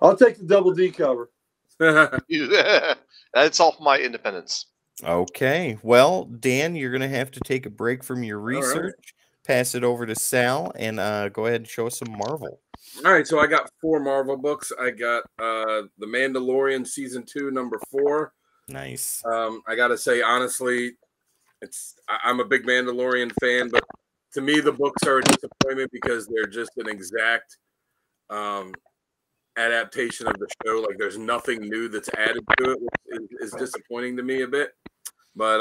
I'll take the double D cover. That's all for my independence. Okay. Well, Dan, you're going to have to take a break from your research, pass it over to Sal, and go ahead and show us some Marvel. All right, so I got 4 Marvel books. I got The Mandalorian Season 2, number 4. Nice. I got to say, honestly, I'm a big Mandalorian fan, but to me, the books are a disappointment because they're just an exact adaptation of the show. Like, there's nothing new that's added to it, which is disappointing to me a bit. But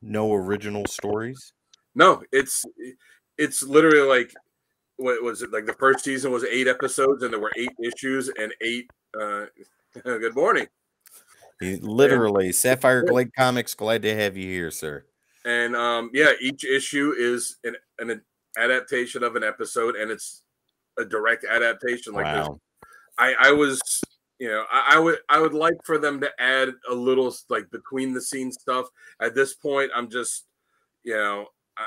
no original stories. no, it's literally like, what was it? Like the first season was 8 episodes, and there were 8 issues and 8. Good morning. Literally, Sapphire Glade Comics. Glad to have you here, sir. And each issue is an adaptation of an episode, and it's a direct adaptation. Like, wow. I was, I would like for them to add a little like between the scenes stuff. At this point, I'm just,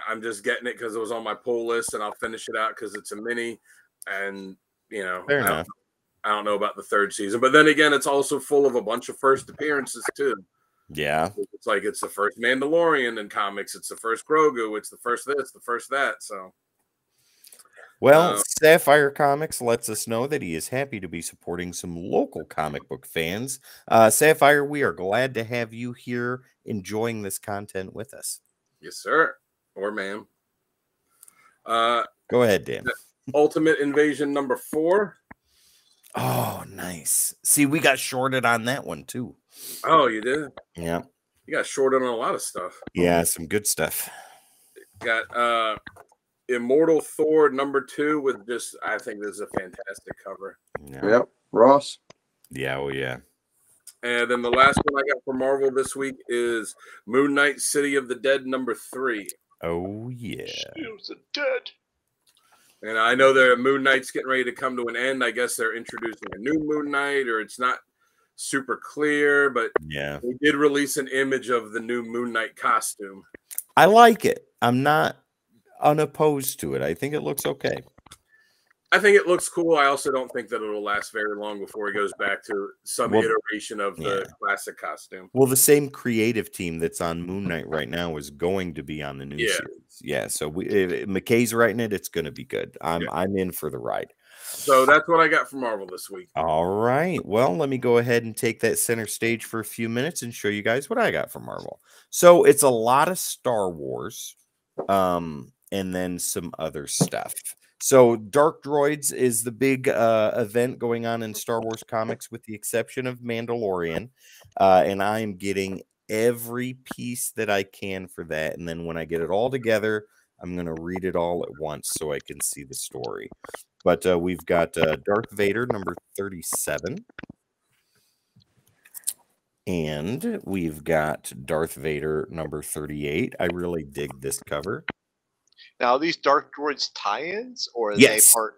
I'm just getting it because it was on my pull list, and I'll finish it out because it's a mini. And you know, Fair enough. I don't know about the third season, but then again, it's also full of a bunch of first appearances too. Yeah. It's like it's the first Mandalorian in comics, it's the first Grogu, it's the first this, the first that. So, Well, Sapphire Comics lets us know that he is happy to be supporting some local comic book fans. Sapphire, we are glad to have you here enjoying this content with us. yes, sir, or ma'am. Go ahead, Dan. Ultimate Invasion #4. Oh, nice. See, we got shorted on that one too. Oh, you did? Yeah. You got shorted on a lot of stuff. Yeah, some good stuff. Got Immortal Thor #2 with just, I think this is a fantastic cover. Yeah. Yep, Ross. Yeah, oh yeah. And then the last one I got for Marvel this week is Moon Knight City of the Dead #3. Oh yeah. Shields of dead. And I know that Moon Knight's getting ready to come to an end. I guess they're introducing a new Moon Knight, or it's not super clear, but Yeah. they did release an image of the new Moon Knight costume. I like it. I'm not unopposed to it. I think it looks okay. I think it looks cool. I also don't think that it'll last very long before he goes back to some iteration of the classic costume. Well, the same creative team that's on Moon Knight right now is going to be on the new series. Yeah, so if McKay's writing it, it's going to be good. I'm in for the ride. So that's what I got for Marvel this week. All right. Well, let me go ahead and take that center stage for a few minutes and show you guys what I got for Marvel. So it's a lot of Star Wars, and then some other stuff. So Dark Droids is the big event going on in Star Wars comics, with the exception of Mandalorian. And I am getting every piece that I can for that. And then when I get it all together, I'm going to read it all at once so I can see the story. But we've got Darth Vader #37. And we've got Darth Vader #38. I really dig this cover. Now, are these Dark Droids tie-ins, or are Yes. they part?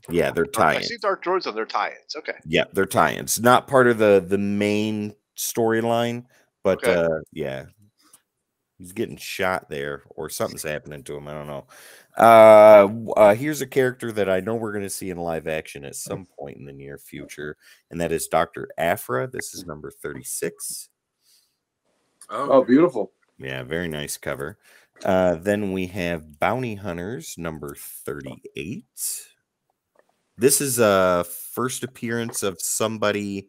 Yeah, they're I tie-ins. see Dark Droids on their tie-ins. Okay. Yeah, they're tie-ins. Not part of the main storyline, but yeah. He's getting shot there, or something's happening to him. I don't know. Here's a character that I know we're going to see in live action at some point in the near future, and that is Dr. Aphra. This is #36. Oh, beautiful. Yeah, very nice cover. Then we have Bounty Hunters #38. This is a first appearance of somebody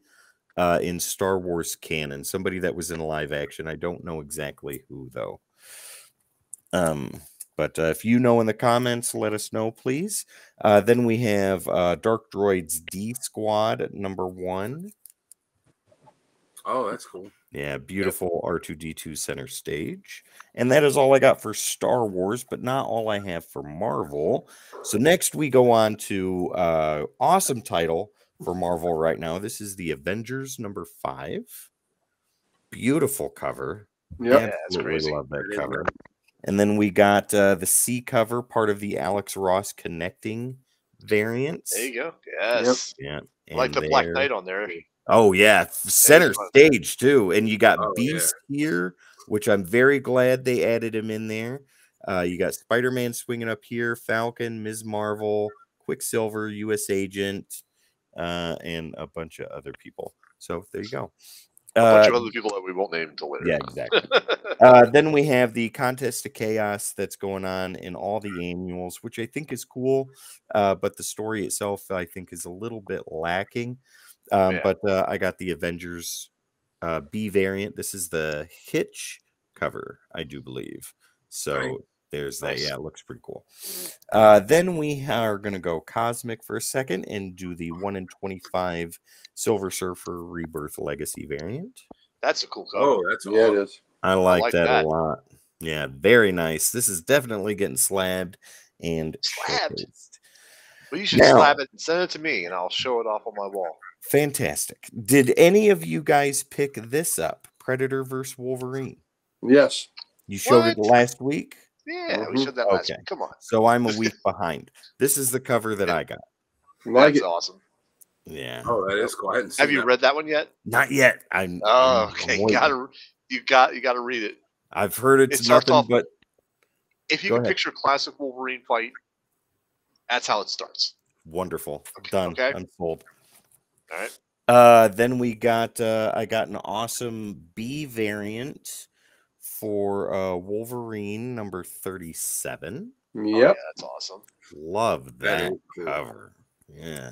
in Star Wars canon, somebody that was in live action. I don't know exactly who, though. But if you know in the comments, let us know, please. Then we have Dark Droids D Squad at #1. Oh, that's cool. Yeah, beautiful R2-D2 center stage. And that is all I got for Star Wars, but not all I have for Marvel. So next we go on to awesome title for Marvel right now. This is the Avengers #5. Beautiful cover. Yeah, Absolutely love that cover. And then we got the C cover, part of the Alex Ross connecting variants. There you go. Yes. Yeah. I like the Black Knight on there. Oh, yeah. Center stage, too. And you got Beast here, which I'm very glad they added him in there. You got Spider-Man swinging up here, Falcon, Ms. Marvel, Quicksilver, U.S. Agent, and a bunch of other people. So there you go. A bunch of other people that we won't name until later. Yeah, exactly. Then we have the Contest to Chaos that's going on in all the annuals, which I think is cool. But the story itself, I think, is a little bit lacking. But I got the Avengers B variant. This is the Hitch cover, I do believe. So there's that. Yeah, it looks pretty cool. Then we are going to go cosmic for a second and do the 1 in 25 Silver Surfer Rebirth Legacy variant. That's a cool cover. Oh, that's yeah, it is. I like that a lot. Yeah, very nice. This is definitely getting slabbed and showcased. Well, you should slab it and send it to me, and I'll show it off on my wall. Fantastic. Did any of you guys pick this up? Predator versus Wolverine. Yes. You showed it last week? Yeah, we showed that last week. Come on. So I'm a week behind. This is the cover that I got. That's awesome. Yeah. Oh, that is cool. Have you read that one yet? Not yet. Okay. You gotta read it. I've heard it's nothing but If you Go can ahead. picture a classic Wolverine fight, that's how it starts. Wonderful. Done. Okay. Unsold. All right. Then we got I got an awesome B variant for Wolverine number 37. Oh, Yep. yeah, that's awesome. Love That that is cool. cover. Yeah.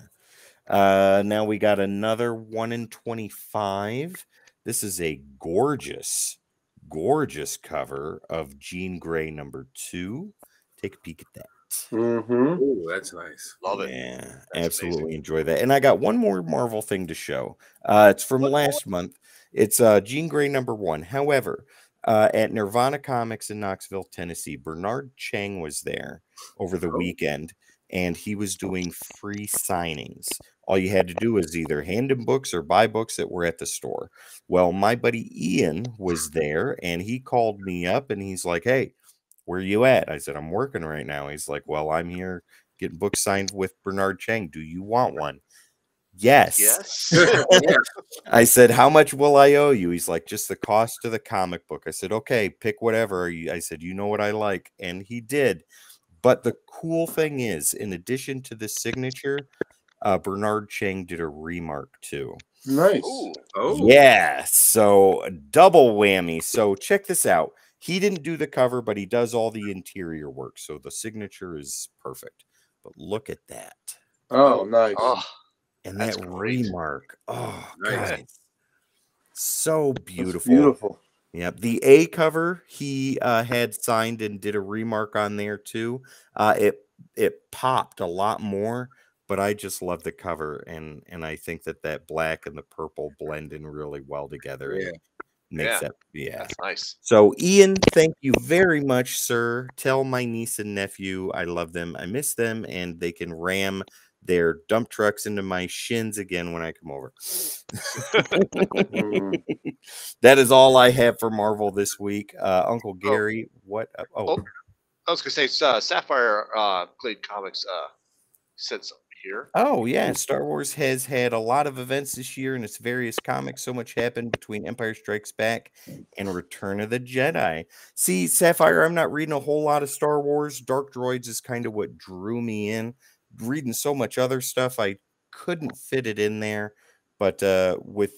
Now we got another 1 in 25. This is a gorgeous, gorgeous cover of Jean Grey number 2. Take a peek at that. Mm-hmm. Oh, that's nice. Love it. Yeah, That's absolutely amazing. enjoy that. And I got one more Marvel thing to show. It's from last month. It's Jean Grey number 1. However, at Nirvana Comics in Knoxville, Tennessee, Bernard Chang was there over the weekend, and he was doing free signings. All you had to do was either hand him books or buy books that were at the store. Well, my buddy Ian was there, and he called me up, and he's like, "Hey, where you at?" I said, "I'm working right now." He's like, "Well, I'm here getting books signed with Bernard Chang. Do you want one?" Yes. Yes. Yeah. I said, "How much will I owe you?" He's like, "Just the cost of the comic book." I said, "Okay, pick whatever." I said, "You know what I like." And he did. But the cool thing is, in addition to the signature, Bernard Chang did a remark too. Nice. Ooh. Oh, Yeah, so double whammy. So check this out. He didn't do the cover, but he does all the interior work. So the signature is perfect. But look at that. Oh, nice. Oh, And That's that great. remark. Oh, Nice. guys. So That's beautiful. beautiful. Yep. The A cover he had signed and did a remark on there too. It popped a lot more, but I just love the cover, and I think that black and the purple blend in really well together. Yeah. And makes Yeah. that That's nice. So Ian, thank you very much, sir. Tell my niece and nephew I love them, I miss them, and they can ram their dump trucks into my shins again when I come over. Mm. That is all I have for Marvel this week. Uncle Oh. Gary, what? Oh, I was gonna say Sapphire Glade Comics said something here. Oh, yeah. Star Wars has had a lot of events this year in its various comics. So much happened between Empire Strikes Back and Return of the Jedi. See, Sapphire, I'm not reading a whole lot of Star Wars. Dark Droids is kind of what drew me in. Reading so much other stuff, I couldn't fit it in there. But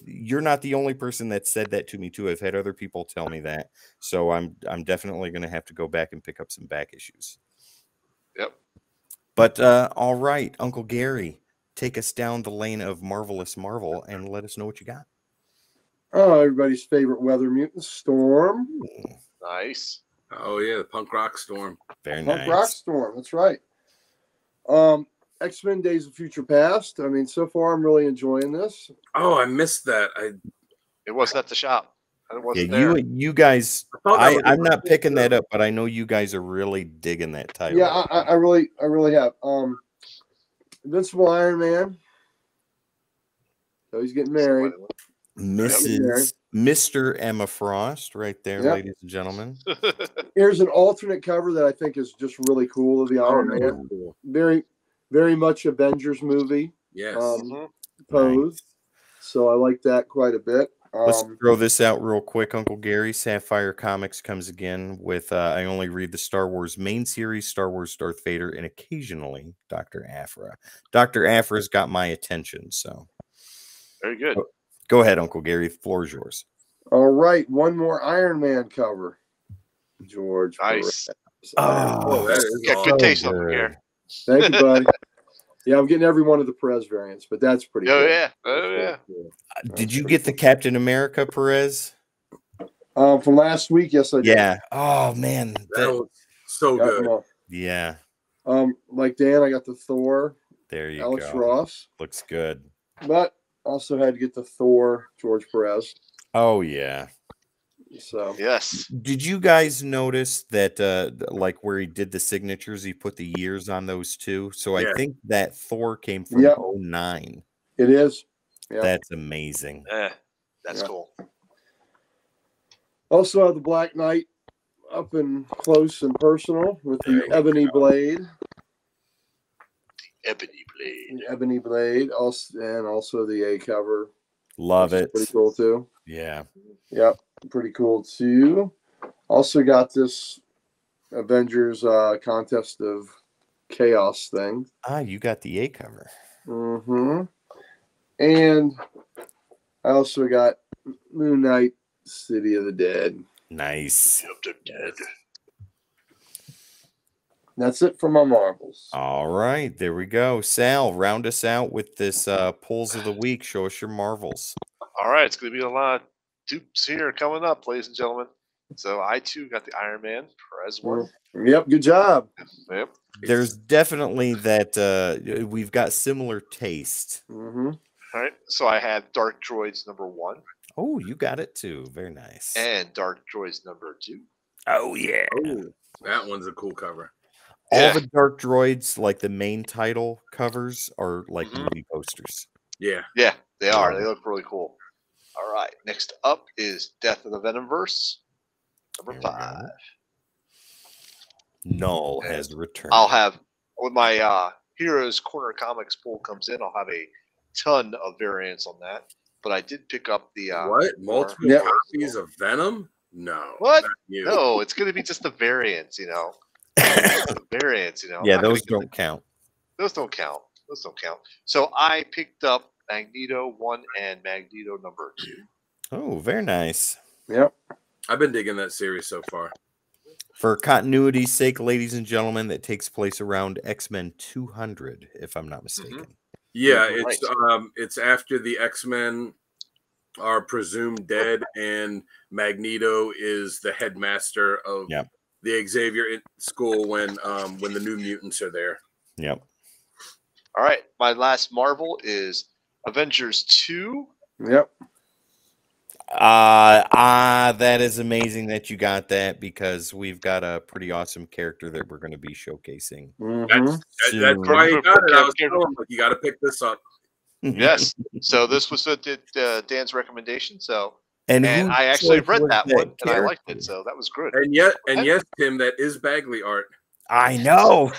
you're not the only person that said that to me too. I've had other people tell me that. So I'm definitely going to have to go back and pick up some back issues. Yep. But all right, Uncle Gary, take us down the lane of Marvelous Marvel and let us know what you got. Oh, everybody's favorite weather mutant, Storm. Nice. Oh yeah, the punk rock storm. Very Punk nice. Rock Storm. That's right. X-Men Days of Future Past. I mean, so far I'm really enjoying this. Oh, I missed that. It wasn't at the shop. It Yeah, wasn't there. you guys. thought that was I'm a- not picking that up, but I know you guys are really digging that title. Yeah, I really have. Invincible Iron Man. So he's getting married. Mr. Emma Frost, right there, Yep. ladies and gentlemen. Here's an alternate cover that I think is just really cool of the Oh, Iron that Man. was cool. Very, very much Avengers movie Yes. pose. Nice. So I like that quite a bit. Let's throw this out real quick, Uncle Gary. Sapphire Comics comes again with I only read the Star Wars main series, Star Wars Darth Vader, and occasionally Dr. Aphra. Dr. Aphra's got my attention, so. Very good. Go ahead, Uncle Gary. The floor is yours. All right, one more Iron Man cover. George. Nice. Perez. Oh, that is Got awesome. good taste over here. Thank you, buddy. Yeah, I'm getting every one of the Perez variants, but that's pretty Oh cool. yeah. Oh yeah. Did you get the Captain America Perez? From last week, yes, I did. Yeah. Oh man. That was so Got them good. all. Yeah. Like Dan, I got the Thor, There you Alex go. Ross, Looks good. but also had to get the Thor, George Perez. Oh yeah. So Yes. Did you guys notice that like where he did the signatures, he put the years on those too? So I Yeah. think that Thor came from Yep. 09. it is. Yeah. That's amazing. That's Yeah. cool. Also have the Black Knight up and close and personal with There the you Ebony Blade. Ebony Blade. The Ebony Blade, also the A cover. Love which is it. Pretty cool too. Yeah. Yep, pretty cool too. Also got this Avengers Contest of Chaos thing. Ah, you got the A cover. Mm-hmm. And I also got Moon Knight, City of the Dead. Nice. That's it for my Marvels. All right, there we go. Sal, round us out with this pulls of the week. Show us your Marvels. All right, it's going to be a lot of dupes here coming up, ladies and gentlemen. So I too got the Iron Man Perez one. Yep, good job. Yep. There's definitely that we've got similar taste. Mm-hmm. All right, so I have Dark Droids #1 Oh, you got it too. Very nice. and Dark Droids #2. Oh yeah. Oh, that one's a cool cover. All the Dark Droids, like the main title covers, are like Mhm. movie posters. Yeah. Yeah, they are. They look really cool. All right, next up is Death of the Venomverse #5. Null has returned. I'll have, when my Heroes Corner Comics pool comes in, I'll have a ton of variants on that. But I did pick up the What? Multiple Yeah. copies of Venom? No. What? not you. No, it's going to be just the variants, you know. The variants, you know. Yeah, I'm not gonna those get don't count. Those don't count. Those don't count. So I picked up Magneto 1 and Magneto #2. Oh, very nice. Yep. I've been digging that series so far. For continuity's sake, ladies and gentlemen, that takes place around X-Men 200, if I'm not mistaken. Yeah, You're it's after the X-Men are presumed dead, and Magneto is the headmaster of Yep. the Xavier school when the New Mutants are there. Yep. All right. My last Marvel is Avengers 2. Yep. That is amazing that you got that, because we've got a pretty awesome character that we're going to be showcasing. Mm-hmm. That's why you got it. I was telling him, like, you got to pick this up. Yes. So this was Dan's recommendation. So and I actually read that one and I liked it. So that was good. And yes, Tim, that is Bagley art. I know.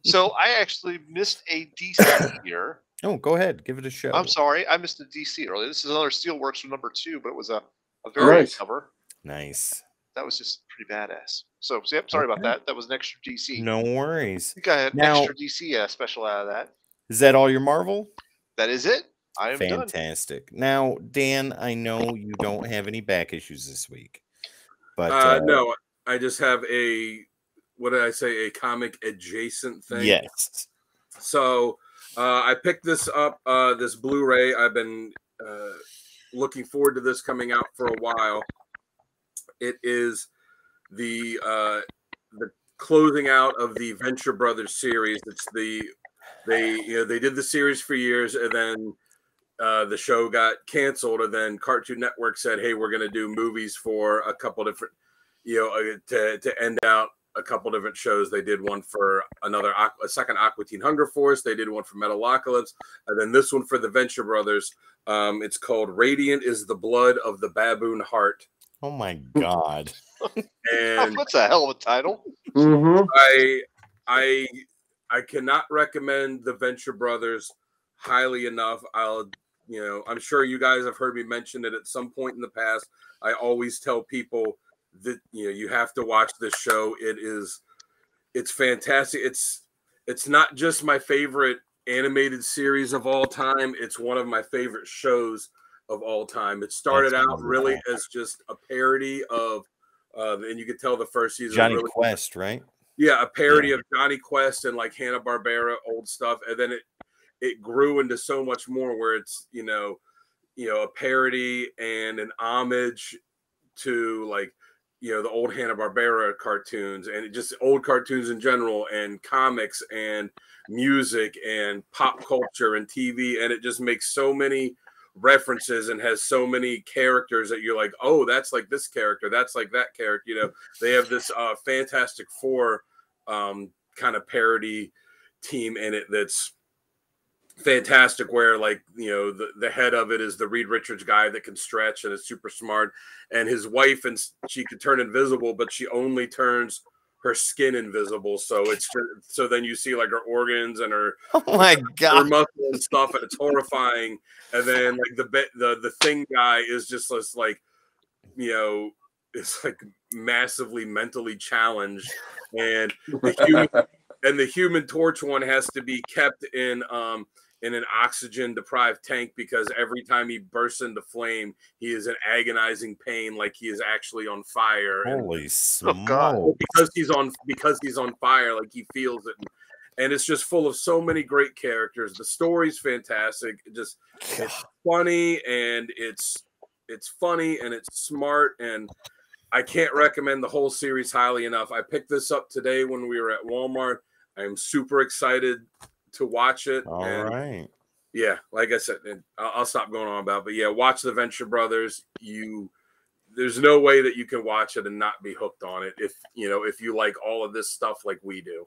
So I actually missed a DC here. Oh, go ahead. Give it a show. I'm sorry. I missed a DC earlier. This is another Steelworks from #2, but it was a very nice cover. Nice. That was just pretty badass. So yep, sorry about that. That was an extra DC. No worries. I think I had Now, extra DC special out of that. Is that all your Marvel? That is it. I am fantastic. Now, Dan, I know you don't have any back issues this week, but no, I just have a, what did I say, a comic adjacent thing. Yes. So I picked this up, this Blu-ray. I've been looking forward to this coming out for a while. It is the closing out of the Venture Brothers series. It's they did the series for years, and then the show got canceled, and then Cartoon Network said, "Hey, we're going to do movies for a couple different, to end out a couple different shows." They did one for a second Aqua Teen Hunger Force. They did one for Metalocalypse, and then this one for the Venture Brothers. It's called "Radiant is the Blood of the Baboon Heart." Oh my God! And that's a hell of a title. Mm-hmm. I cannot recommend the Venture Brothers highly enough. I'm sure you guys have heard me mention it at some point in the past. I always tell people that you have to watch this show. It's fantastic. It's not just my favorite animated series of all time. It's one of my favorite shows of all time. It started out really as just a parody of, and you could tell the first season. Johnny really, Quest, right? Yeah, a parody of Johnny Quest and like Hanna-Barbera old stuff, and then it grew into so much more, where it's a parody and an homage to like the old Hanna-Barbera cartoons, and just old cartoons in general, and comics and music and pop culture and TV, and it just makes so many references and has so many characters that you're like, oh, that's like this character, that's like that character. They have this Fantastic Four kind of parody team in it that's fantastic, where like the head of it is the Reed Richards guy that can stretch and is super smart, and his wife, and she can turn invisible, but she only turns her skin invisible, so then you see like her organs and her, oh my God, her muscle and stuff, and it's horrifying. And then like the Thing guy is just this like is like massively mentally challenged, and the Human Torch one has to be kept in an oxygen deprived tank because every time he bursts into flame, he is in agonizing pain, like he is actually on fire. Holy And smoke! because he's on fire, like he feels it. And it's just full of so many great characters. The story's fantastic. It's funny, and it's funny, and it's smart, and I can't recommend the whole series highly enough. I picked this up today when we were at Walmart. I am super excited to watch it. All right. Yeah, like I said, and I'll stop going on about it, but yeah, watch the Venture Brothers. There's no way that you can watch it and not be hooked on it if you like all of this stuff like we do.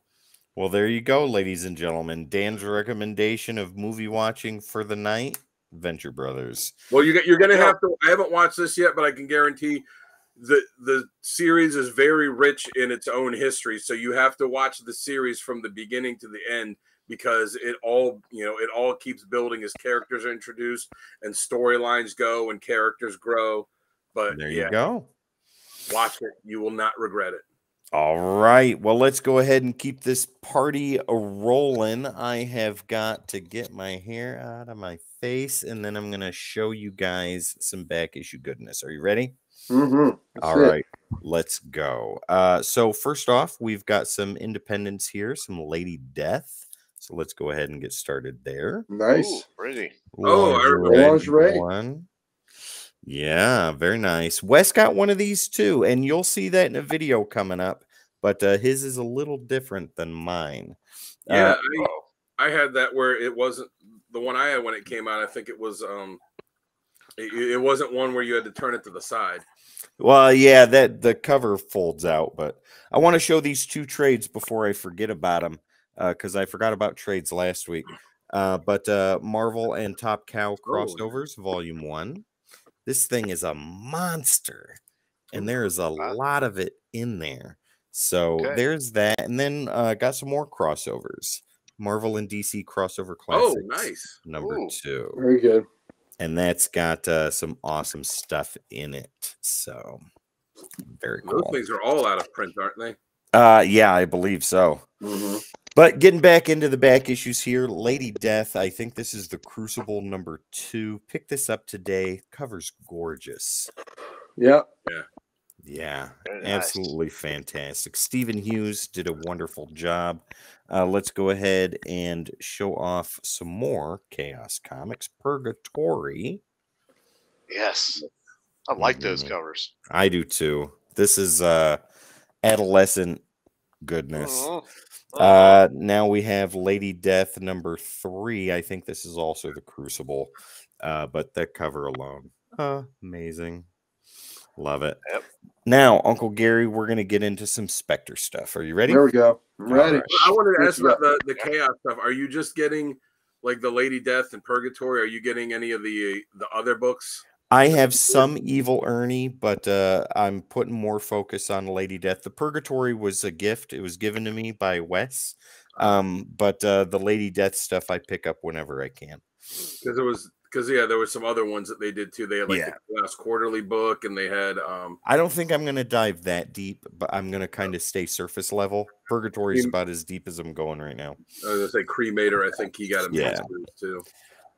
Well, there you go, ladies and gentlemen. Dan's recommendation of movie watching for the night, Venture Brothers. Well, you're going to have to. I haven't watched this yet, but I can guarantee the series is very rich in its own history. So you have to watch the series from the beginning to the end because it all keeps building as characters are introduced and storylines go and characters grow. But there you go. Watch it. You will not regret it. All right. Well, let's go ahead and keep this party rolling. I have got to get my hair out of my face, and then I'm going to show you guys some back issue goodness. Are you ready? Mm-hmm. All right. Let's go. So first off, we've got some independents here, some Lady Death. So let's go ahead and get started there. Nice. Ooh, pretty. Lingerie. One. Yeah, very nice. Wes got one of these too, and you'll see that in a video coming up, but his is a little different than mine. Yeah, I had that where it wasn't the one I had when it came out. I think it was it wasn't one where you had to turn it to the side. Well, yeah, that the cover folds out, but I want to show these two trades before I forget about them, because I forgot about trades last week. But Marvel and Top Cow crossovers, Volume 1. This thing is a monster, and there is a lot of it in there. So there's that, and then got some more crossovers. Marvel and DC crossover classics. Oh, nice. Number 2. Very good. And that's got some awesome stuff in it. So very cool. Those things are all out of print, aren't they? Yeah, I believe so. Mm-hmm. But getting back into the back issues here, Lady Death, I think this is the Crucible number 2. Pick this up today. Cover's gorgeous. Yeah. Yeah, Very absolutely fantastic. Stephen Hughes did a wonderful job. Let's go ahead and show off some more Chaos Comics. Purgatory. Yes. I like those covers. I do too. This is adolescent goodness. Now we have Lady Death number 3. I think this is also the Crucible, but that cover alone, amazing. Love it. Yep. Now, Uncle Gary, we're going to get into some Spectre stuff. Are you ready? There we go. I'm ready. Right. I wanted to ask about the Chaos stuff. Are you just getting like the Lady Death and Purgatory? Are you getting any of the other books? I have some Evil Ernie, but I'm putting more focus on Lady Death. The Purgatory was a gift. It was given to me by Wes. But the Lady Death stuff I pick up whenever I can. Because there were some other ones that they did too. They had like the last quarterly book, and they had I don't think I'm gonna dive that deep, but I'm gonna kind of stay surface level. Purgatory is about as deep as I'm going right now. I was gonna say Cremator, I think he got a too.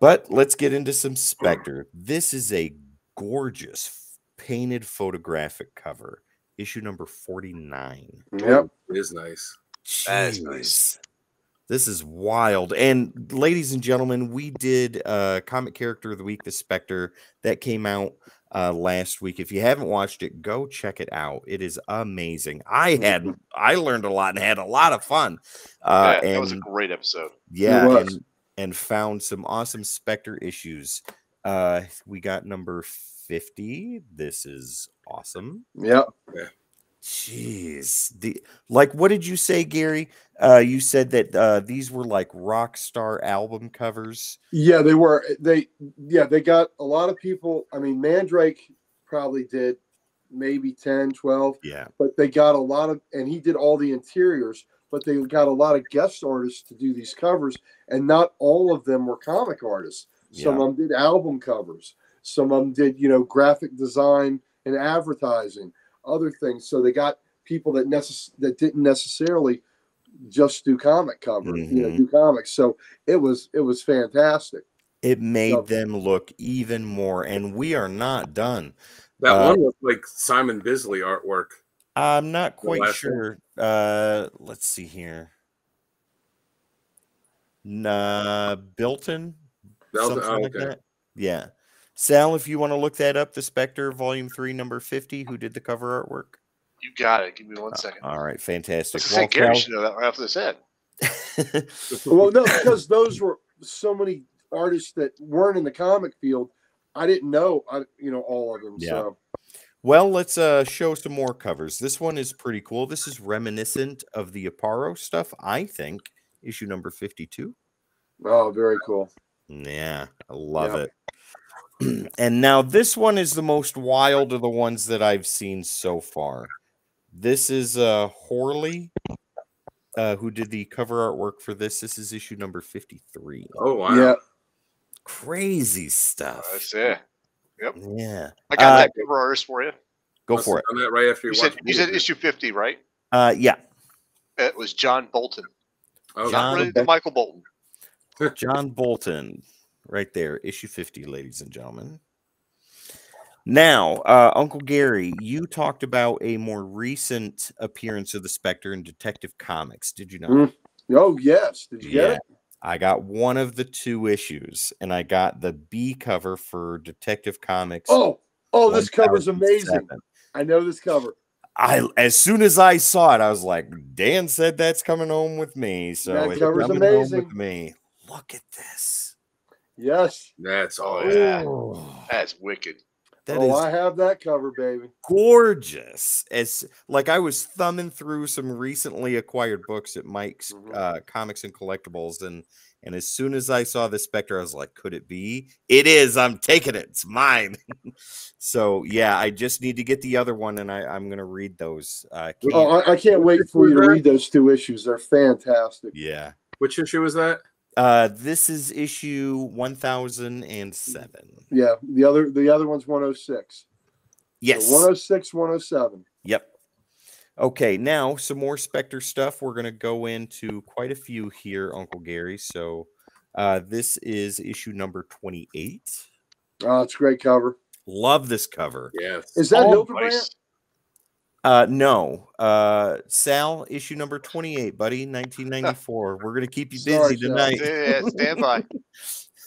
But let's get into some Spectre. This is a gorgeous painted photographic cover. Issue number 49. Yep. It is nice. Jeez. That is nice. This is wild. And ladies and gentlemen, we did Comic Character of the Week, the Spectre, that came out last week. If you haven't watched it, go check it out. It is amazing. I learned a lot and had a lot of fun. That was a great episode. Yeah, and found some awesome Spectre issues. We got number 50. This is awesome. Yep. Yeah. Jeez. What did you say, Gary? You said that these were like rock star album covers. Yeah, they were. They got a lot of people. I mean, Mandrake probably did maybe 10, 12. Yeah. But they got a lot of, and he did all the interiors, but they got a lot of guest artists to do these covers, and not all of them were comic artists. Some of them did album covers. Some of them did, graphic design and advertising. other things. So they got people that didn't necessarily just do comic cover, do comics. So it was fantastic. It made them look even more, and we are not done. That one was like Simon Bisley artwork. I'm not quite sure. Let's see here. Bilton, something like that. Yeah. Sal, if you want to look that up, The Spectre, Volume 3, number 50, who did the cover artwork? You got it. Give me 1 second. All right, fantastic. Well, Gary should know that right after this head. Well, no, because those were so many artists that weren't in the comic field. I didn't know, all of them. Yeah. So. Well, let's show some more covers. This one is pretty cool. This is reminiscent of the Aparo stuff, I think. Issue number 52. Oh, very cool. Yeah, I love it. And now this one is the most wild of the ones that I've seen so far. This is Horley, who did the cover artwork for this. This is issue number 53. Oh, wow. Yeah. Crazy stuff. That's it. Yep. Yeah. I got that cover artist for you. Go for it. That right after you said issue 50, right? Yeah. It was John Bolton. Oh, not really the Michael Bolton. John Bolton. Right there. Issue 50, ladies and gentlemen. Now, Uncle Gary, you talked about a more recent appearance of the Spectre in Detective Comics. Did you know? Oh, yes. Did you get it? I got one of the 2 issues, and I got the B cover for Detective Comics. Oh, this cover's amazing. I know this cover. As soon as I saw it, I was like, Dan said that's coming home with me. So that cover's amazing. With me. Look at this. Yes. That's That's wicked. I have that cover, baby. Gorgeous. As like I was thumbing through some recently acquired books at Mike's Comics and Collectibles, and as soon as I saw the Spectre, I was like, could it be? It is. I'm taking it. It's mine. So yeah, I just need to get the other one, and I'm gonna read those. I can't wait for you to read those 2 issues. They're fantastic. Yeah. Which issue was that? This is issue 1007. Yeah, the other one's 106. Yes. So 106, 107. Yep. Okay, now some more Spectre stuff. We're going to go into quite a few here, Uncle Gary. So this is issue number 28. Oh, it's a great cover. Love this cover. Yes. Is that Hildebrand? No. Sal, issue number 28, buddy, 1994. We're going to keep you busy tonight. Yeah, stand by.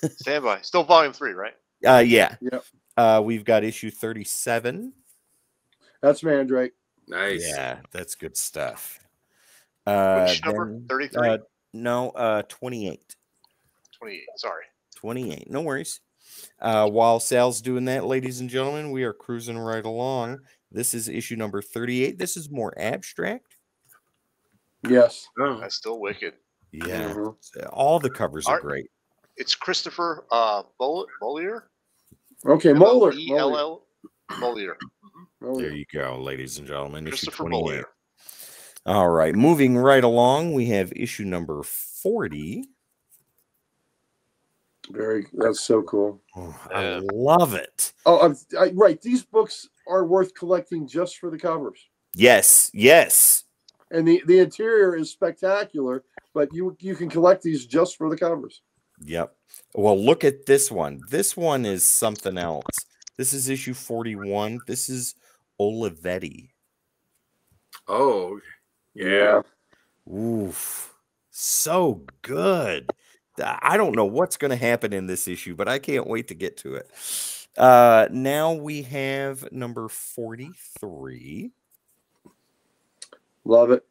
Stand by. Still volume 3, right? Yeah. Yep. We've got issue 37. That's Mandrake. Nice. Yeah, that's good stuff. Which number? 33? No, 28. 28, sorry. 28, no worries. While Sal's doing that, ladies and gentlemen, we are cruising right along. This is issue number 38. This is more abstract. Yes. Oh. That's still wicked. Yeah. All the covers are great. It's Christopher Bollier. Okay, Moeller. E-L-L Bollier. There you go, ladies and gentlemen. Christopher issue 28. Bollier. All right, moving right along, we have issue number 40. That's so cool. Oh, I love it. Oh, right. These books are worth collecting just for the covers. Yes, yes. And the interior is spectacular, but you can collect these just for the covers. Yep. Well, look at this one. This one is something else. This is issue 41. This is Olivetti. Oh, yeah. Oof. So good. I don't know what's going to happen in this issue, but I can't wait to get to it. Now we have number 43. Love it.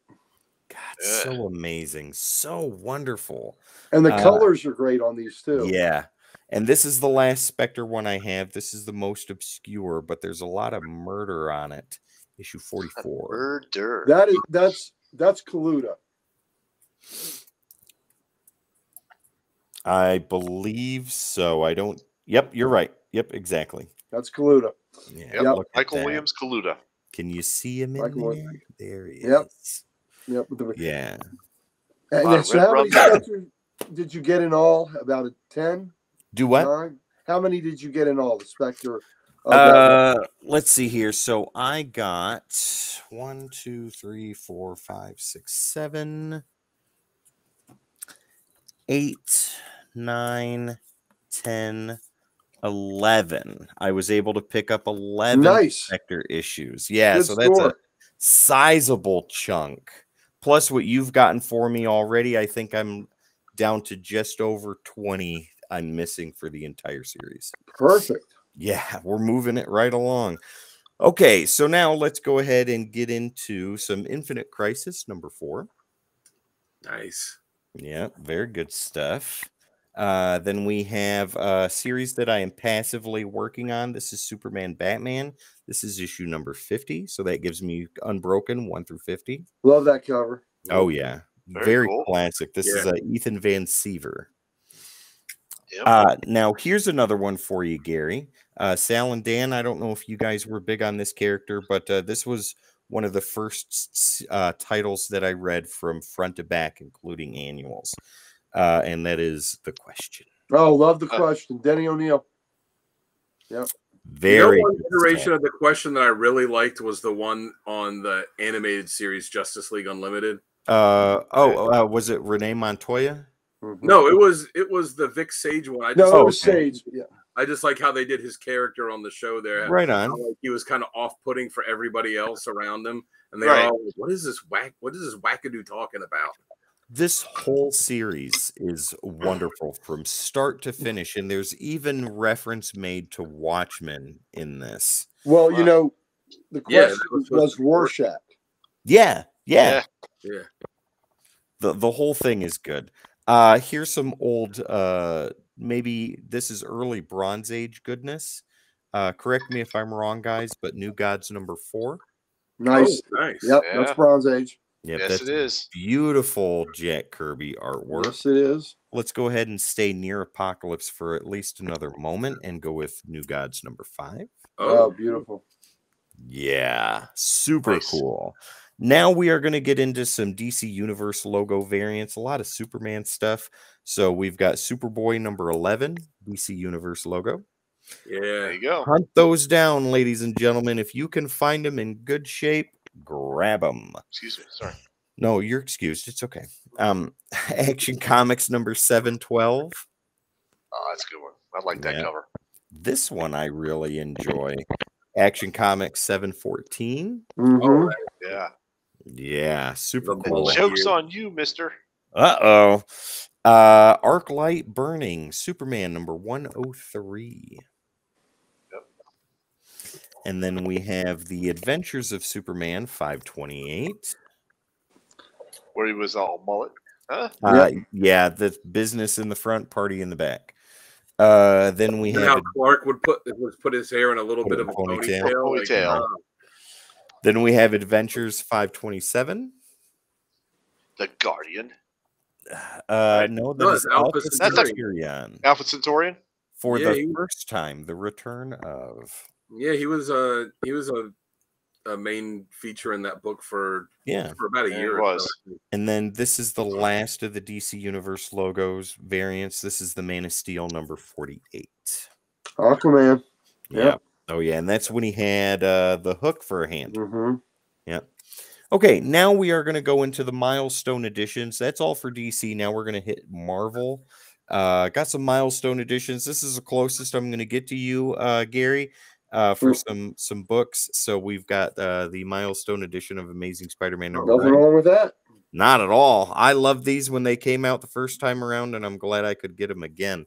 God, so amazing. So wonderful. And the colors are great on these too. Yeah. And this is the last Spectre one I have. This is the most obscure, but there's a lot of murder on it. Issue 44. Murder. That's Kaluta. I believe so. I don't. Yep, you're right. Yep, exactly. That's Kaluta. Yeah. Yep. Michael Williams Kaluta. Can you see him in Michael there? There he Yep. is. Yep. Yeah. And so how many Spectres did you get in all? About a 10? Do what? 9? How many did you get in all? The Spectre Let's see here. So I got 1, 2, 3, 4, 5, 6, 7, 8, 9, 10, 11. I was able to pick up 11 Nice. sector issues. Yeah, Good so that's a score. sizable chunk. Plus what you've gotten for me already, I think I'm down to just over 20 I'm missing for the entire series. Perfect. Yeah, we're moving it right along. Okay, so now let's go ahead and get into some Infinite Crisis number 4. Nice. Yeah, very good stuff. Then we have a series that I am passively working on. This is Superman Batman. This is issue number 50. So that gives me Unbroken 1 through 50. Love that cover. Oh, yeah. Very cool. Classic. This is Yeah. Ethan Van Siever. Yep. Now, here's another one for you, Gary. Sal and Dan, I don't know if you guys were big on this character, but this was one of the first titles that I read from front to back, including annuals. And that is The Question. Oh, love the question. Denny O'Neil. Yep. Very one good iteration stuff. of The Question that I really liked was the one on the animated series Justice League Unlimited. Was it Renee Montoya? Mhm. No, it was the Vic Sage one. No, it was Sage. Yeah. I just like how they did his character on the show there. Right on. How, like, he was kind of off-putting for everybody else around him, and they Right. were all like, what is this wackadoo talking about? This whole series is wonderful from start to finish, and there's even reference made to Watchmen in this. Well, Wow. you know, the Yeah, question that was was supposed to be Rorschach. Yeah. Yeah. Yeah. The whole thing is good. Here's some old maybe this is early Bronze Age goodness. Correct me if I'm wrong, guys, but New Gods number 4. Nice. Oh, nice. Yep, Yeah. that's Bronze Age. Yep, Yes, that's it is. beautiful Jack Kirby artwork. Yes, it is. Let's go ahead and stay near Apocalypse for at least another moment and go with New Gods number 5. Oh, beautiful. Yeah, super Nice. cool. Now we are going to get into some DC Universe logo variants, a lot of Superman stuff. So we've got Superboy number 11, DC Universe logo. There Yeah. you go. Hunt those down, ladies and gentlemen. If you can find them in good shape, grab them. Excuse me. Sorry. No, you're excused. It's okay. Action Comics number 712. Oh, that's a good one. I like that Yeah. cover. This one I really enjoy. Action Comics 714. Mhm. Oh, Yeah. Yeah, super The cool. bullet. Joke's on you, mister. Uh-oh. Arclight Burning, Superman number 103. Yep. And then we have The Adventures of Superman 528. Where he was all mullet. Huh? Yeah, the business in the front, party in the back. Then we and have how Clark would put his hair in a little Put bit it of a in a ponytail. ponytail. Ponytail. then we have Adventures 527. The Guardian. No, that No, is it's Alpha Alpha Centauri. Centurion. Alpha Centaurian. For Yeah, the he- first time, the return of he was a main feature in that book for about a Yeah, year. he or was. so. And then this is the last of the DC Universe logos variants. This is the Man of Steel number 48. Aquaman. Yeah. Yep. Oh, yeah. And that's when he had the hook for a hand. Mm-hmm. Yeah. Okay. Now we are going to go into the milestone editions. That's all for DC. Now we're going to hit Marvel. Got some milestone editions. This is the closest I'm going to get to you, Gary, for some books. So we've got the milestone edition of Amazing Spider-Man number Nothing 1. wrong with that. Not at all. I love these when they came out the first time around, and I'm glad I could get them again.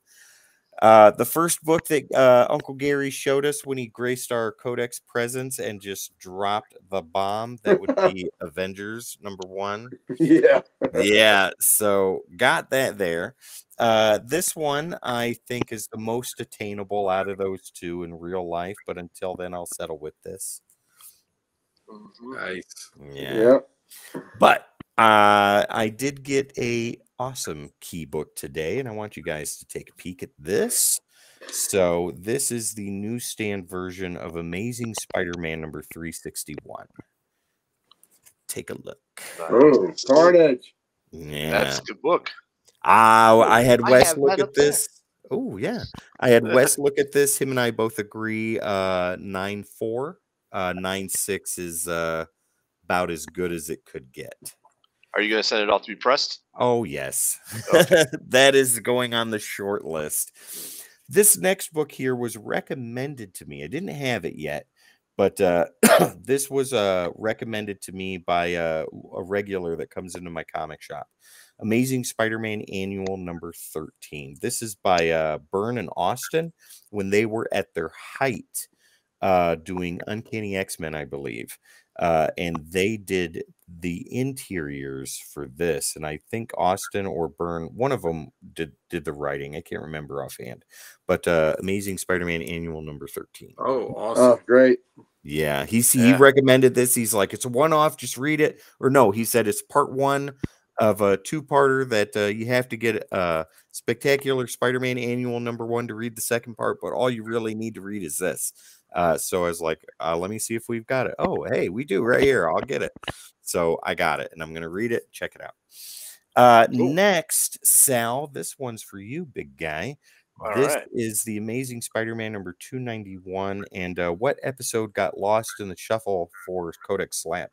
The first book that Uncle Gary showed us when he graced our Codex presence and just dropped the bomb, that would be Avengers number 1. Yeah. Yeah, so got that there. This one I think is the most attainable out of those two in real life, but until then I'll settle with this. Mhm. Nice. Yeah. Yep. But I did get a awesome key book today, and I want you guys to take a peek at this. So this is the newsstand version of Amazing Spider-Man number 361. Take a look. Oh, Carnage. Yeah. That's a good book. I had I Wes have look that at up there. this. Oh, yeah. I had Wes look at this. Him and I both agree 9.4. 9.6 is about as good as it could get. Are you going to send it off to be pressed? Oh, yes. Okay. That is going on the short list. This next book here was recommended to me. I didn't have it yet, but this was recommended to me by a regular that comes into my comic shop. Amazing Spider-Man Annual number 13. This is by Byrne and Austin when they were at their height doing Uncanny X-Men, I believe. And they did the interiors for this. And I think Austin or Byrne, one of them did the writing. I can't remember offhand. But Amazing Spider-Man Annual number 13. Oh, Oh, awesome. great. Yeah, he Yeah. recommended this. He's like, it's a one-off, just read it. Or no, he said it's part one of a two-parter that you have to get Spectacular Spider-Man Annual number 1 to read the second part, but all you really need to read is this. So I was like, let me see if we've got it. Oh, hey, we do right here. I'll get it. So I got it, and I'm going to read it. Check it out. Cool. Next, Sal, this one's for you, big guy. All This right. is the Amazing Spider-Man number 291. And what episode got lost in the shuffle for Codex Slab?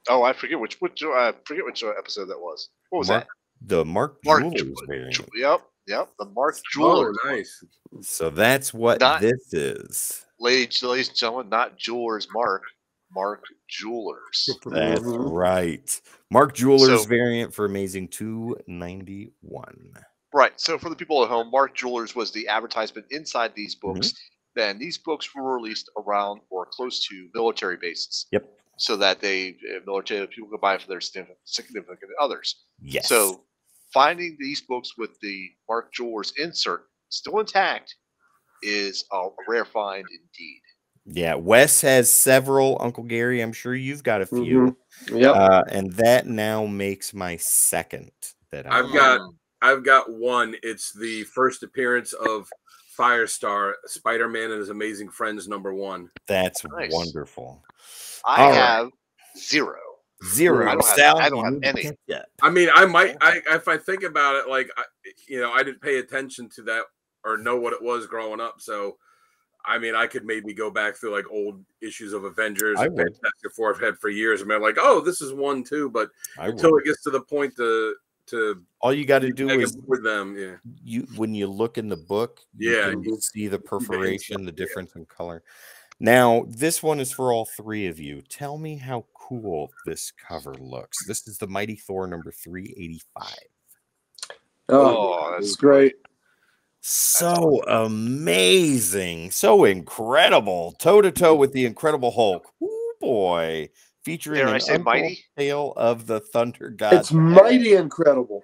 Oh, I forget which episode that was. What was that? The Mark Mark Jewelers variant. Yep. The Mark Jewelers. Oh, nice. So that's what this is. Ladies and gentlemen, not Jewelers Mark Jewelers. That's Mhm. right. Mark Jewelers So- variant for Amazing 291. Right. So for the people at home, Mark Jewelers was the advertisement inside these books. Then these books were released around or close to military bases. Yep. So that military people could buy for their significant others. Yes. So finding these books with the Mark Jewelers insert still intact is a rare find indeed. Yeah, Wes has several. Uncle Gary, I'm sure you've got a few. Yep. And that now makes my second that I've got one. It's the first appearance of Firestar, Spider-Man and His Amazing Friends number 1. That's Nice. wonderful. I All right. have 0. Zero. I don't have- Sal, I don't you have need to any. catch that. I mean, I might. If I think about it, like I didn't pay attention to that or know what it was growing up. So, I mean, I could maybe go back through like old issues of Avengers I and would. Fantastic Four I've had for years, and I'm like, oh, this is one too. But I until would. it gets to the point to All you got to do is with them, yeah. when you look in the book, you Yeah, can you- see the perforation, the yeah. difference in color. Now, this one is for all three of you. Tell me how cool this cover looks. This is the Mighty Thor number 385. Oh, That's that's great. So amazing, so incredible, toe to toe with the Incredible Hulk. Ooh, boy, featuring Dare I an say untold mighty? tale of the Thunder God. It's mighty incredible.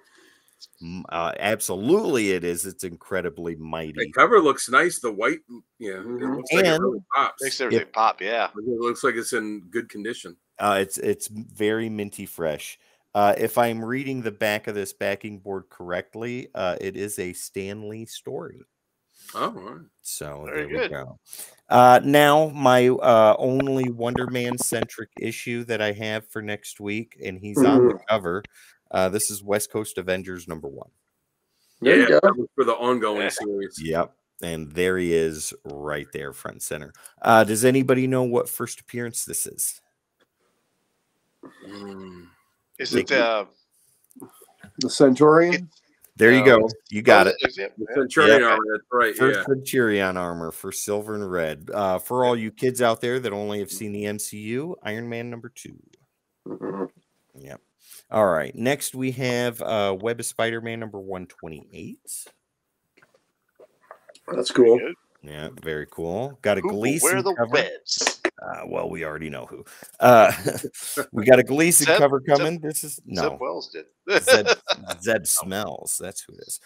Absolutely, it is. It's incredibly The mighty. cover looks nice. The white, it Mhm. looks like it And- really pops. Makes everything pop, yeah. It looks like it's in good condition. It's very minty fresh. If I'm reading the back of this backing board correctly, it is a Stan Lee story. Oh, all right. So Very there we good. go. Now, my only Wonder Man centric issue that I have for next week, and he's on the cover. This is West Coast Avengers number 1. There you go. That was for the ongoing Yeah. series. Yep. And there he is right there, front and center. Does anybody know what first appearance this is? Is it The Centurion. There you go. You got it. The Centurion Yeah. armor, that's right. First Yeah. Centurion armor for silver and red. For all you kids out there that only have seen the MCU, Iron Man number 2. Mhm. Yep. All right. Next we have Web of Spider-Man number 128. That's cool. Good. Yeah, very cool. Got a Who will Gleason wear the cover. webs? Well, we already know who. We got a Gleason Zeb- cover Zeb- coming. This is Zeb no Wells did. Zeb Smells. That's who it is.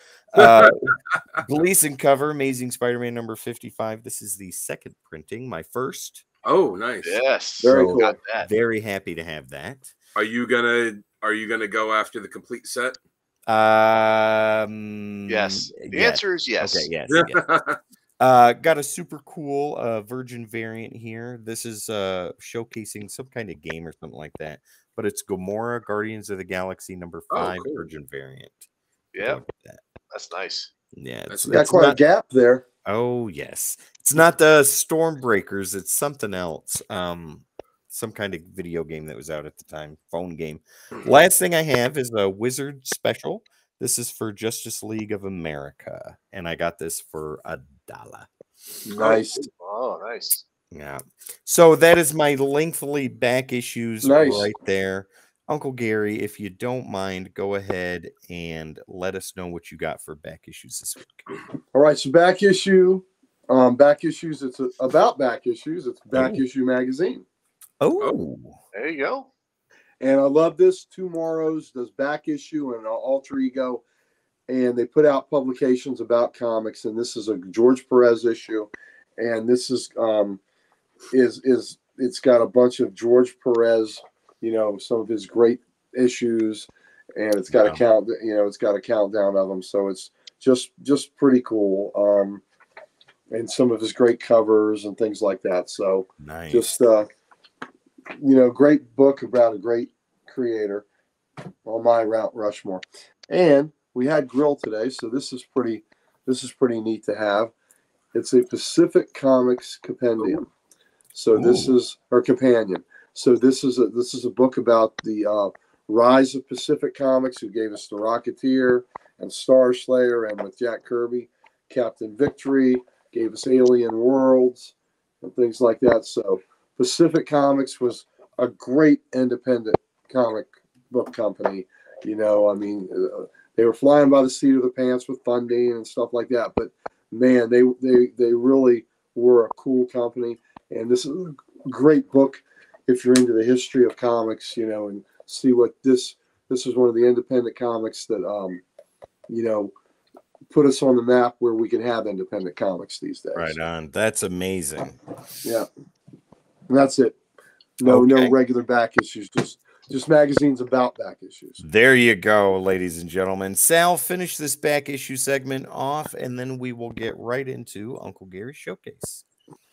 Gleason cover, Amazing Spider-Man number 55. This is the second printing, my first. Oh, nice. Yes. Very So, cool. Got that. Very happy to have that. Are you gonna go after the complete set? Yes. The yes. answer is yes. Okay, yes. Got a super cool Virgin variant here. This is showcasing some kind of game or something like that. But it's Gamora, Guardians of the Galaxy number 5 cool. Virgin variant. Yeah. Look at that. That's nice. Yeah, That's Got it's quite a not. gap there. Oh yes, it's not the Stormbreakers. It's something else. Some kind of video game that was out at the time, phone game. Last thing I have is a Wizard special. This is for Justice League of America, and I got this for $1. Nice. Oh, nice. Yeah. So that is my lengthily back issues Nice. right there. Uncle Gary, if you don't mind, go ahead and let us know what you got for back issues this week. All right. So back issues. It's about back issues. It's Back Oh. Issue Magazine. Oh. There you go. And I love this. Tomorrow's does back issue and alter ego. And they put out publications about comics. And this is a George Perez issue. And this is it's got a bunch of George Perez, some of his great issues, and it's got it's got a countdown of them. So it's just pretty cool. And some of his great covers and things like that. So Nice. just great book about a great creator on my Mount Rushmore. And we had Grill today, so this is pretty neat to have. It's a Pacific Comics compendium. So this is our companion. So this is a book about the rise of Pacific Comics, who gave us the Rocketeer and Star Slayer, and with Jack Kirby, Captain Victory, gave us Alien Worlds and things like that. So Pacific Comics was a great independent comic book company. They were flying by the seat of their pants with funding and stuff like that. But man, they really were a cool company. And this is a great book if you're into the history of comics, and see what this is one of the independent comics that put us on the map where we can have independent comics these days. Right on. That's amazing. Yeah. And that's it. No Okay. regular back issues, just magazines about back issues. There you go, ladies and gentlemen. Sal, finish this back issue segment off, and then we will get right into Uncle Gary's showcase.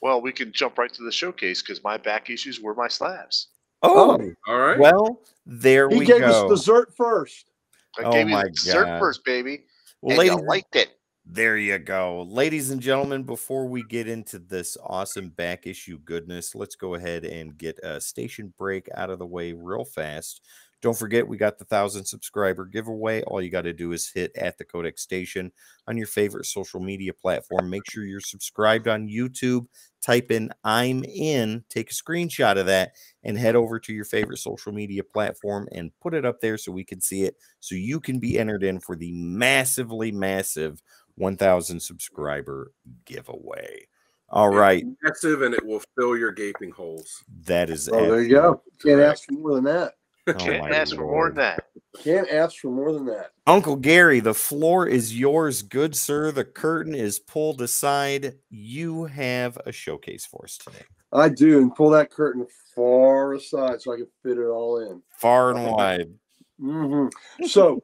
Well, we can jump right to the showcase because my back issues were my slabs. Oh, all right. Well, there we go. He gave us dessert first. I gave you the dessert first, baby. Well, and you liked it. There you go. Ladies and gentlemen, before we get into this awesome back issue goodness, let's go ahead and get a station break out of the way real fast. Don't forget, we got the 1,000 subscriber giveaway. All you got to do is hit at the Codex Station on your favorite social media platform. Make sure you're subscribed on YouTube. Type in "I'm in," take a screenshot of that, and head over to your favorite social media platform and put it up there so we can see it, so you can be entered in for the massively massive 1,000 subscriber giveaway. All right. Massive, and it will fill your gaping holes. That is. Oh, there you go. Can't ask for more than that. Can't ask for more than that. Can't ask for more than that. Uncle Gary, the floor is yours, good sir. The curtain is pulled aside. You have a showcase for us today. I do, and pull that curtain far aside so I can fit it all in. Far and wide. Mm-hmm. So,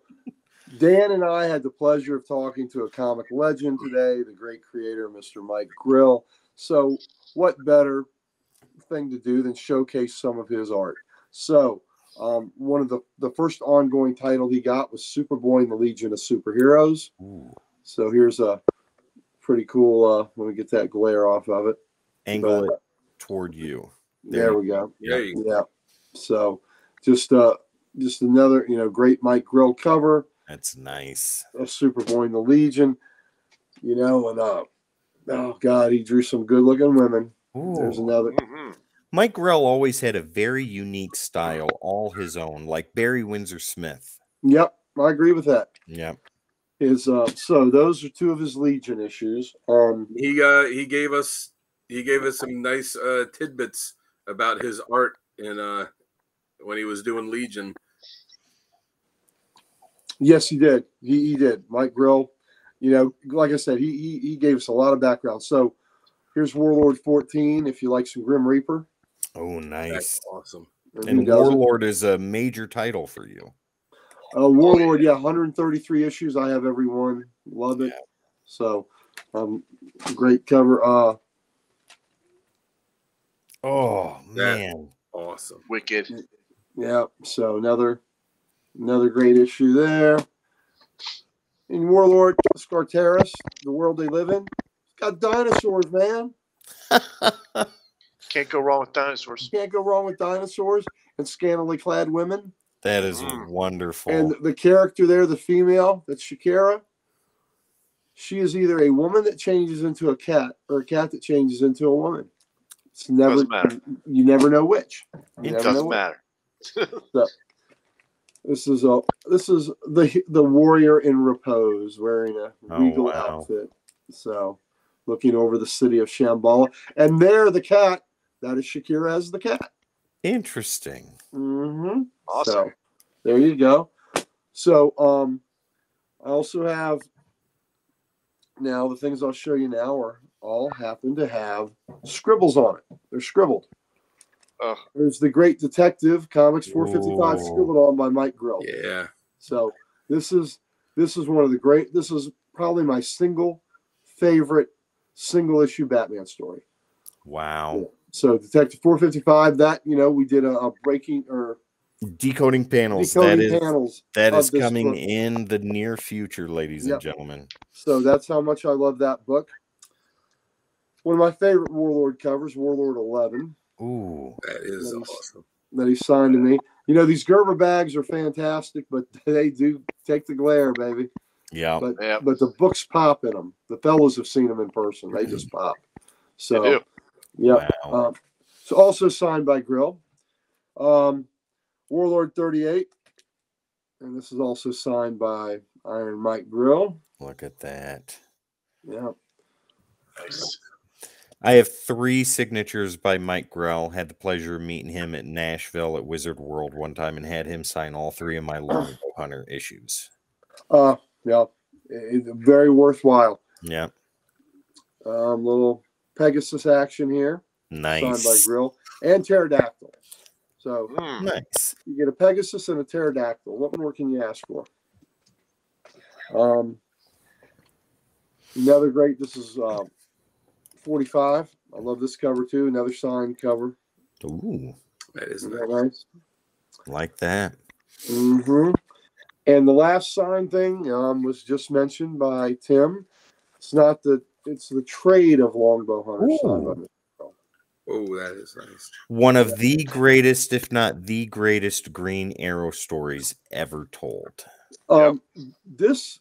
Dan and I had the pleasure of talking to a comic legend today, the great creator, Mr. Mike Grill. So, what better thing to do than showcase some of his art? So, one of the first ongoing title he got was Superboy and the Legion of Superheroes. Ooh. So here's a pretty cool, let me get that glare off of it. Angle it toward you. There we go. Yeah. So just another, great Mike Grill cover. That's nice. Of Superboy and the Legion, and oh God, he drew some good looking women. Ooh. There's another. Mm-hmm. Mike Grell always had a very unique style, all his own, like Barry Windsor Smith. Yep, I agree with that. Yep. So those are two of his Legion issues. He gave us some nice tidbits about his art in when he was doing Legion. Yes, he did. He did. Mike Grill, like I said, he gave us a lot of background. So here's Warlord 14. If you like some Grim Reaper. Oh, nice. That's awesome. And Warlord is a major title for you. Warlord, 133 issues. I have every one. Love it. Yeah. So, great cover. Oh man, awesome, wicked. Yeah. So another great issue there. in Warlord Scarteris, the world they live in, it's got dinosaurs, man. Can't go wrong with dinosaurs. Can't go wrong with dinosaurs and scantily clad women. That is wonderful. And the character there, the female, that's Shakira, she is either a woman that changes into a cat or a cat that changes into a woman. It's never, Doesn't matter. You never know which. It doesn't matter. So, this is the warrior in repose wearing a regal outfit. So, looking over the city of Shambhala. And there, the cat, that is Shakira as the cat. Interesting. Mm-hmm. Awesome. So, there you go. So, I also have, now the things I'll show you now are all happen to have scribbles on it. They're scribbled. There's the Great Detective Comics 455 scribbled on by Mike Grill. Yeah. So this is one of the great. This is probably my favorite single issue Batman story. Wow. Yeah. So Detective 455. That we did a breaking or decoding panels. Panels that is coming in the near future, ladies and gentlemen. So that's how much I love that book. One of my favorite Warlord covers, Warlord 11. Ooh, that is awesome. That he signed to me. These Gerber bags are fantastic, but they do take the glare, baby. Yeah. But the books pop in them. The fellows have seen them in person. They just pop. So, they do. Yeah. Wow. So also signed by Grill. Warlord 38. And this is also signed by Iron Mike Grill. Look at that. Yeah. Nice. I have 3 signatures by Mike Grell. Had the pleasure of meeting him at Nashville at Wizard World one time and had him sign all 3 of my Longbow Hunter issues. Yeah. Very worthwhile. Yeah. Little Pegasus action here. Nice. Signed by Grill. And Pterodactyl. So nice. You get a Pegasus and a Pterodactyl. What more can you ask for? Another great, this is 45. I love this cover too. Another signed cover. Ooh. That is nice. Like that. Mm-hmm. And the last signed thing was just mentioned by Tim. It's the trade of Longbow Hunter signed by me. Oh, that is nice. One of the greatest, if not the greatest, Green Arrow stories ever told. This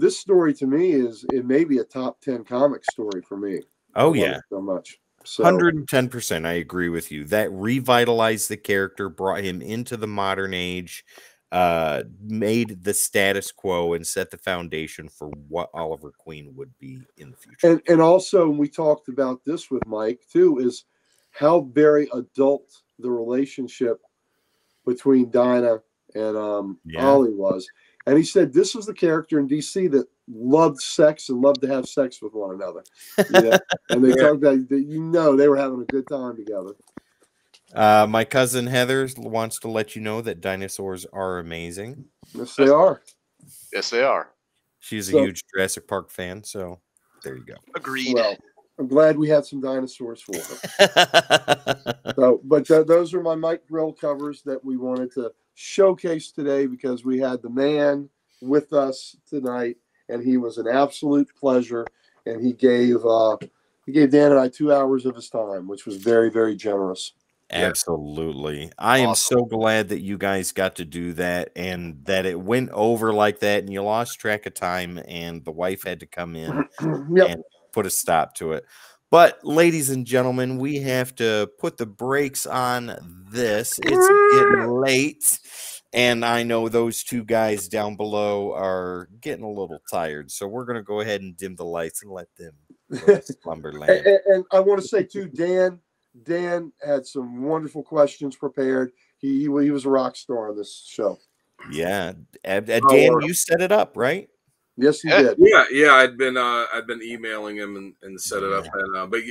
story to me it may be a top 10 comic story for me. Oh yeah, so much. So, 110%. I agree with you. That revitalized the character, brought him into the modern age, made the status quo, and set the foundation for what Oliver Queen would be in the future. And also, we talked about this with Mike too, is how very adult the relationship between Dinah and Ollie was. And he said this was the character in DC that loved sex and loved to have sex with one another. And they talked about they were having a good time together. My cousin Heather wants to let you know that dinosaurs are amazing. Yes, they are. Yes, they are. She's a huge Jurassic Park fan, so there you go. Agreed. Well, I'm glad we had some dinosaurs for her. Those are my Mike Grill covers that we wanted to showcase today because we had the man with us tonight, and he was an absolute pleasure. And he gave Dan and I 2 hours of his time, which was very, very generous. Absolutely. I am so glad that you guys got to do that and that it went over like that and you lost track of time and the wife had to come in and put a stop to it. But ladies and gentlemen, we have to put the brakes on this. It's getting late. And I know those 2 guys down below are getting a little tired. So we're going to go ahead and dim the lights and let them go to slumberland. And I want to say too, Dan had some wonderful questions prepared. He was a rock star on this show. Yeah. Dan, you set it up, right? Yes, he did. Yeah. I'd been emailing him and set it up. And, but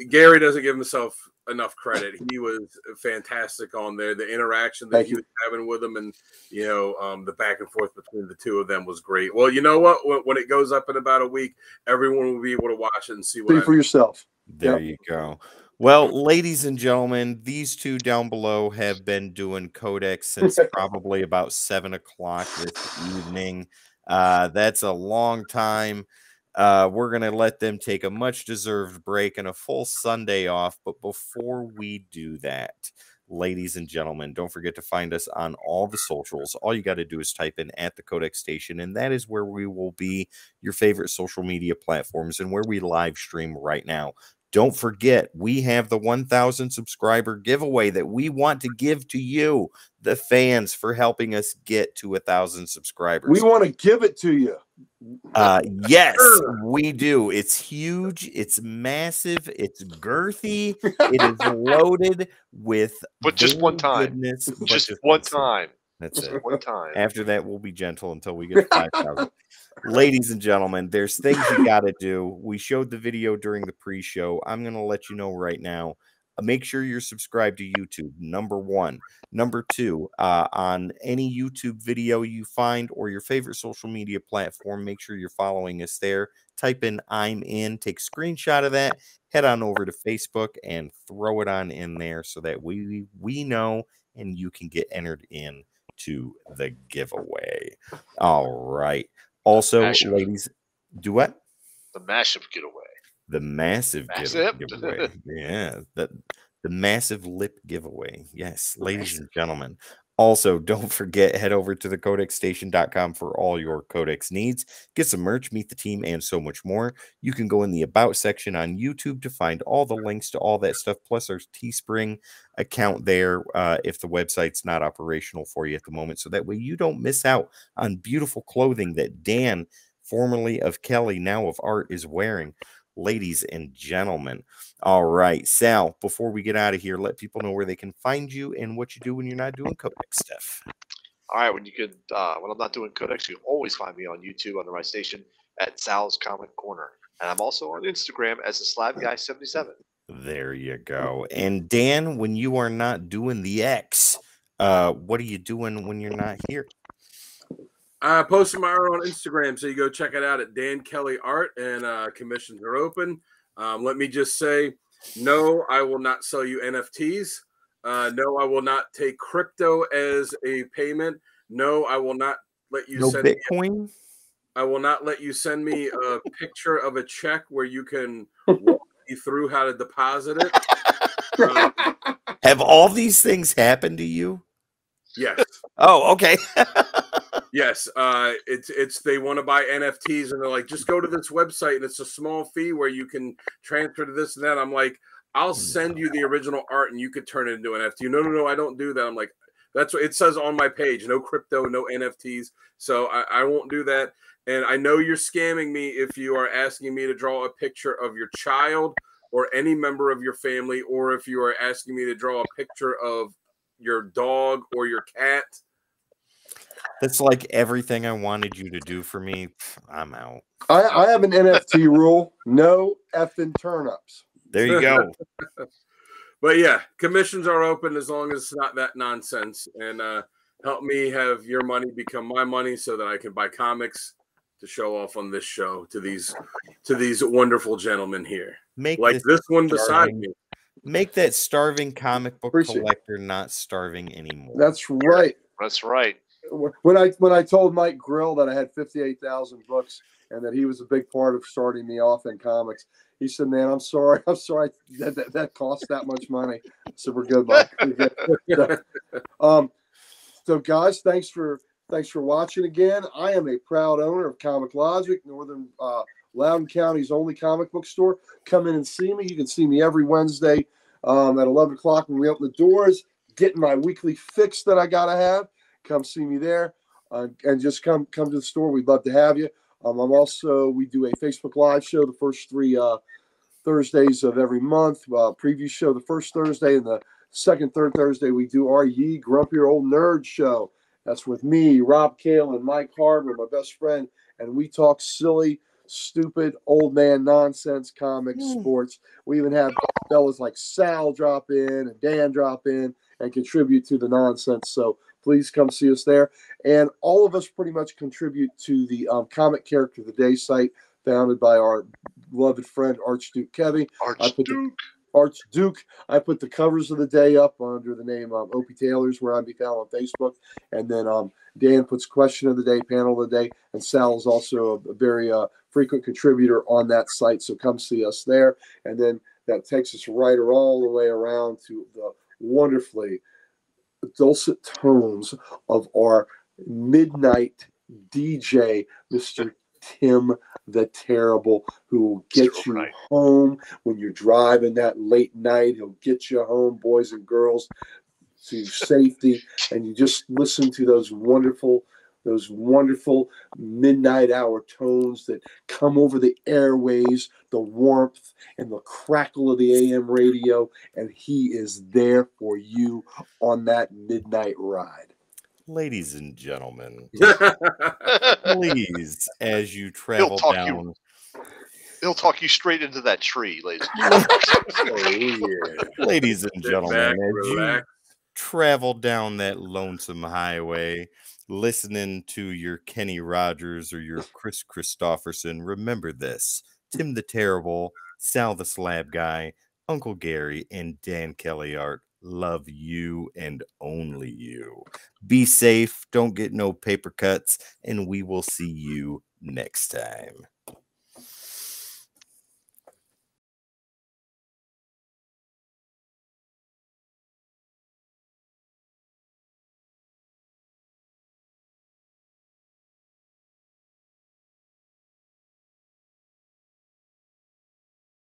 Gary doesn't give himself enough credit. He was fantastic on there. The interaction that he was having with him and, the back and forth between the 2 of them was great. Well, you know what? When it goes up in about a week, everyone will be able to watch it and see for yourself. There you go. Well, ladies and gentlemen, these 2 down below have been doing Codex since probably about 7 o'clock this evening. That's a long time. We're going to let them take a much deserved break and a full Sunday off. But before we do that, ladies and gentlemen, don't forget to find us on all the socials. All you got to do is type in at the Codex Station, and that is where we will be, your favorite social media platforms, and where we live stream right now. Don't forget, we have the 1,000 subscriber giveaway that we want to give to you, the fans, for helping us get to 1,000 subscribers. We want to give it to you. Yes, we do. It's huge. It's massive. It's girthy. It is loaded with But just one time. goodness. Just one time. That's it. One time. After that, we'll be gentle until we get to 5,000. Ladies and gentlemen, there's things you got to do. We showed the video during the pre-show. I'm going to let you know right now. Make sure you're subscribed to YouTube, number one. Number two, on any YouTube video you find or your favorite social media platform, make sure you're following us there. Type in I'm in, take a screenshot of that, head on over to Facebook and throw it on in there so that we know and you can get entered in to the giveaway. All right. Also, ladies, do what? The massive giveaway. The massive giveaway. Yeah, the massive lip giveaway. Yes, ladies and gentlemen. Also, don't forget, head over to thecodexstation.com for all your Codex needs. Get some merch, meet the team, and so much more. You can go in the About section on YouTube to find all the links to all that stuff, plus our Teespring account there if the website's not operational for you at the moment, so that way you don't miss out on beautiful clothing that Dan, formerly of Kelly, now of Art, is wearing. Ladies and gentlemen. All right, Sal, before we get out of here, let people know where they can find you and what you do when you're not doing Codex stuff. All right, when I'm not doing Codex, you can always find me on YouTube under my station at Sal's Comic Corner. And I'm also on Instagram as the Slab Guy 77. There you go. And Dan, when you are not doing the X, what are you doing when you're not here? I posted my art on Instagram, so you go check it out at Dan Kelly Art, and commissions are open. Let me just say, no, I will not sell you NFTs. No, I will not take crypto as a payment. No, I will not let you send Bitcoin. I will not let you send me a picture of a check where you can walk me through how to deposit it. Have all these things happened to you? Yes. Oh, okay. Yes, it's they want to buy NFTs and they're like, just go to this website and it's a small fee where you can transfer to this and that. I'm like, I'll send you the original art and you could turn it into an NFT. No, I don't do that. I'm like, that's what it says on my page. No crypto, no NFTs. So I won't do that. And I know you're scamming me if you are asking me to draw a picture of your child or any member of your family, or if you are asking me to draw a picture of your dog or your cat. That's like everything I wanted you to do for me. I'm out. I have an NFT rule: no effing turnips. There you go. But yeah, commissions are open as long as it's not that nonsense. And help me have your money become my money so that I can buy comics to show off on this show to these wonderful gentlemen here. Make like this one beside me. Make that starving comic book collector not starving anymore. That's right. That's right. When I told Mike Grill that I had 58,000 books and that he was a big part of starting me off in comics, he said, "Man, I'm sorry that cost that much money." So we're good, Mike. So guys, thanks for watching again. I am a proud owner of Comic Logic, Northern Loudoun County's only comic book store. Come in and see me. You can see me every Wednesday at 11 o'clock when we open the doors. Getting my weekly fix that I gotta have. Come see me there, and just come to the store. We'd love to have you. We do a Facebook Live show the first 3 Thursdays of every month. Preview show the first Thursday, and the third Thursday we do our Ye Grumpy Old Nerd show. That's with me, Rob Kale, and Mike Harbor, my best friend, and we talk silly, stupid, old man nonsense comics, sports. We even have fellas like Sal drop in and Dan drop in and contribute to the nonsense. So please come see us there. And all of us pretty much contribute to the Comic Character of the Day site, founded by our beloved friend Archduke Kevy. Arts Duke. I put the covers of the day up under the name Opie Taylor's, where I'd be found on Facebook. And then Dan puts question of the day, panel of the day, and Sal is also a very frequent contributor on that site. So come see us there. And then that takes us right all the way around to the wonderfully dulcet tones of our midnight DJ, Mr. Tim the Terrible, who will get you home when you're driving that late night. He'll get you home, boys and girls, to safety. And you just listen to those wonderful midnight hour tones that come over the airways, the warmth and the crackle of the AM radio. And he is there for you on that midnight ride. Ladies and gentlemen, please, as you travel down, he'll talk you straight into that tree, ladies. Ladies and gentlemen, as you travel down that lonesome highway, listening to your Kenny Rogers or your Chris Christopherson, remember this: Tim the Terrible, Sal the Slab Guy, Uncle Gary, and Dan Kelly Art love you and only you. Be safe, don't get no paper cuts, and we will see you next time.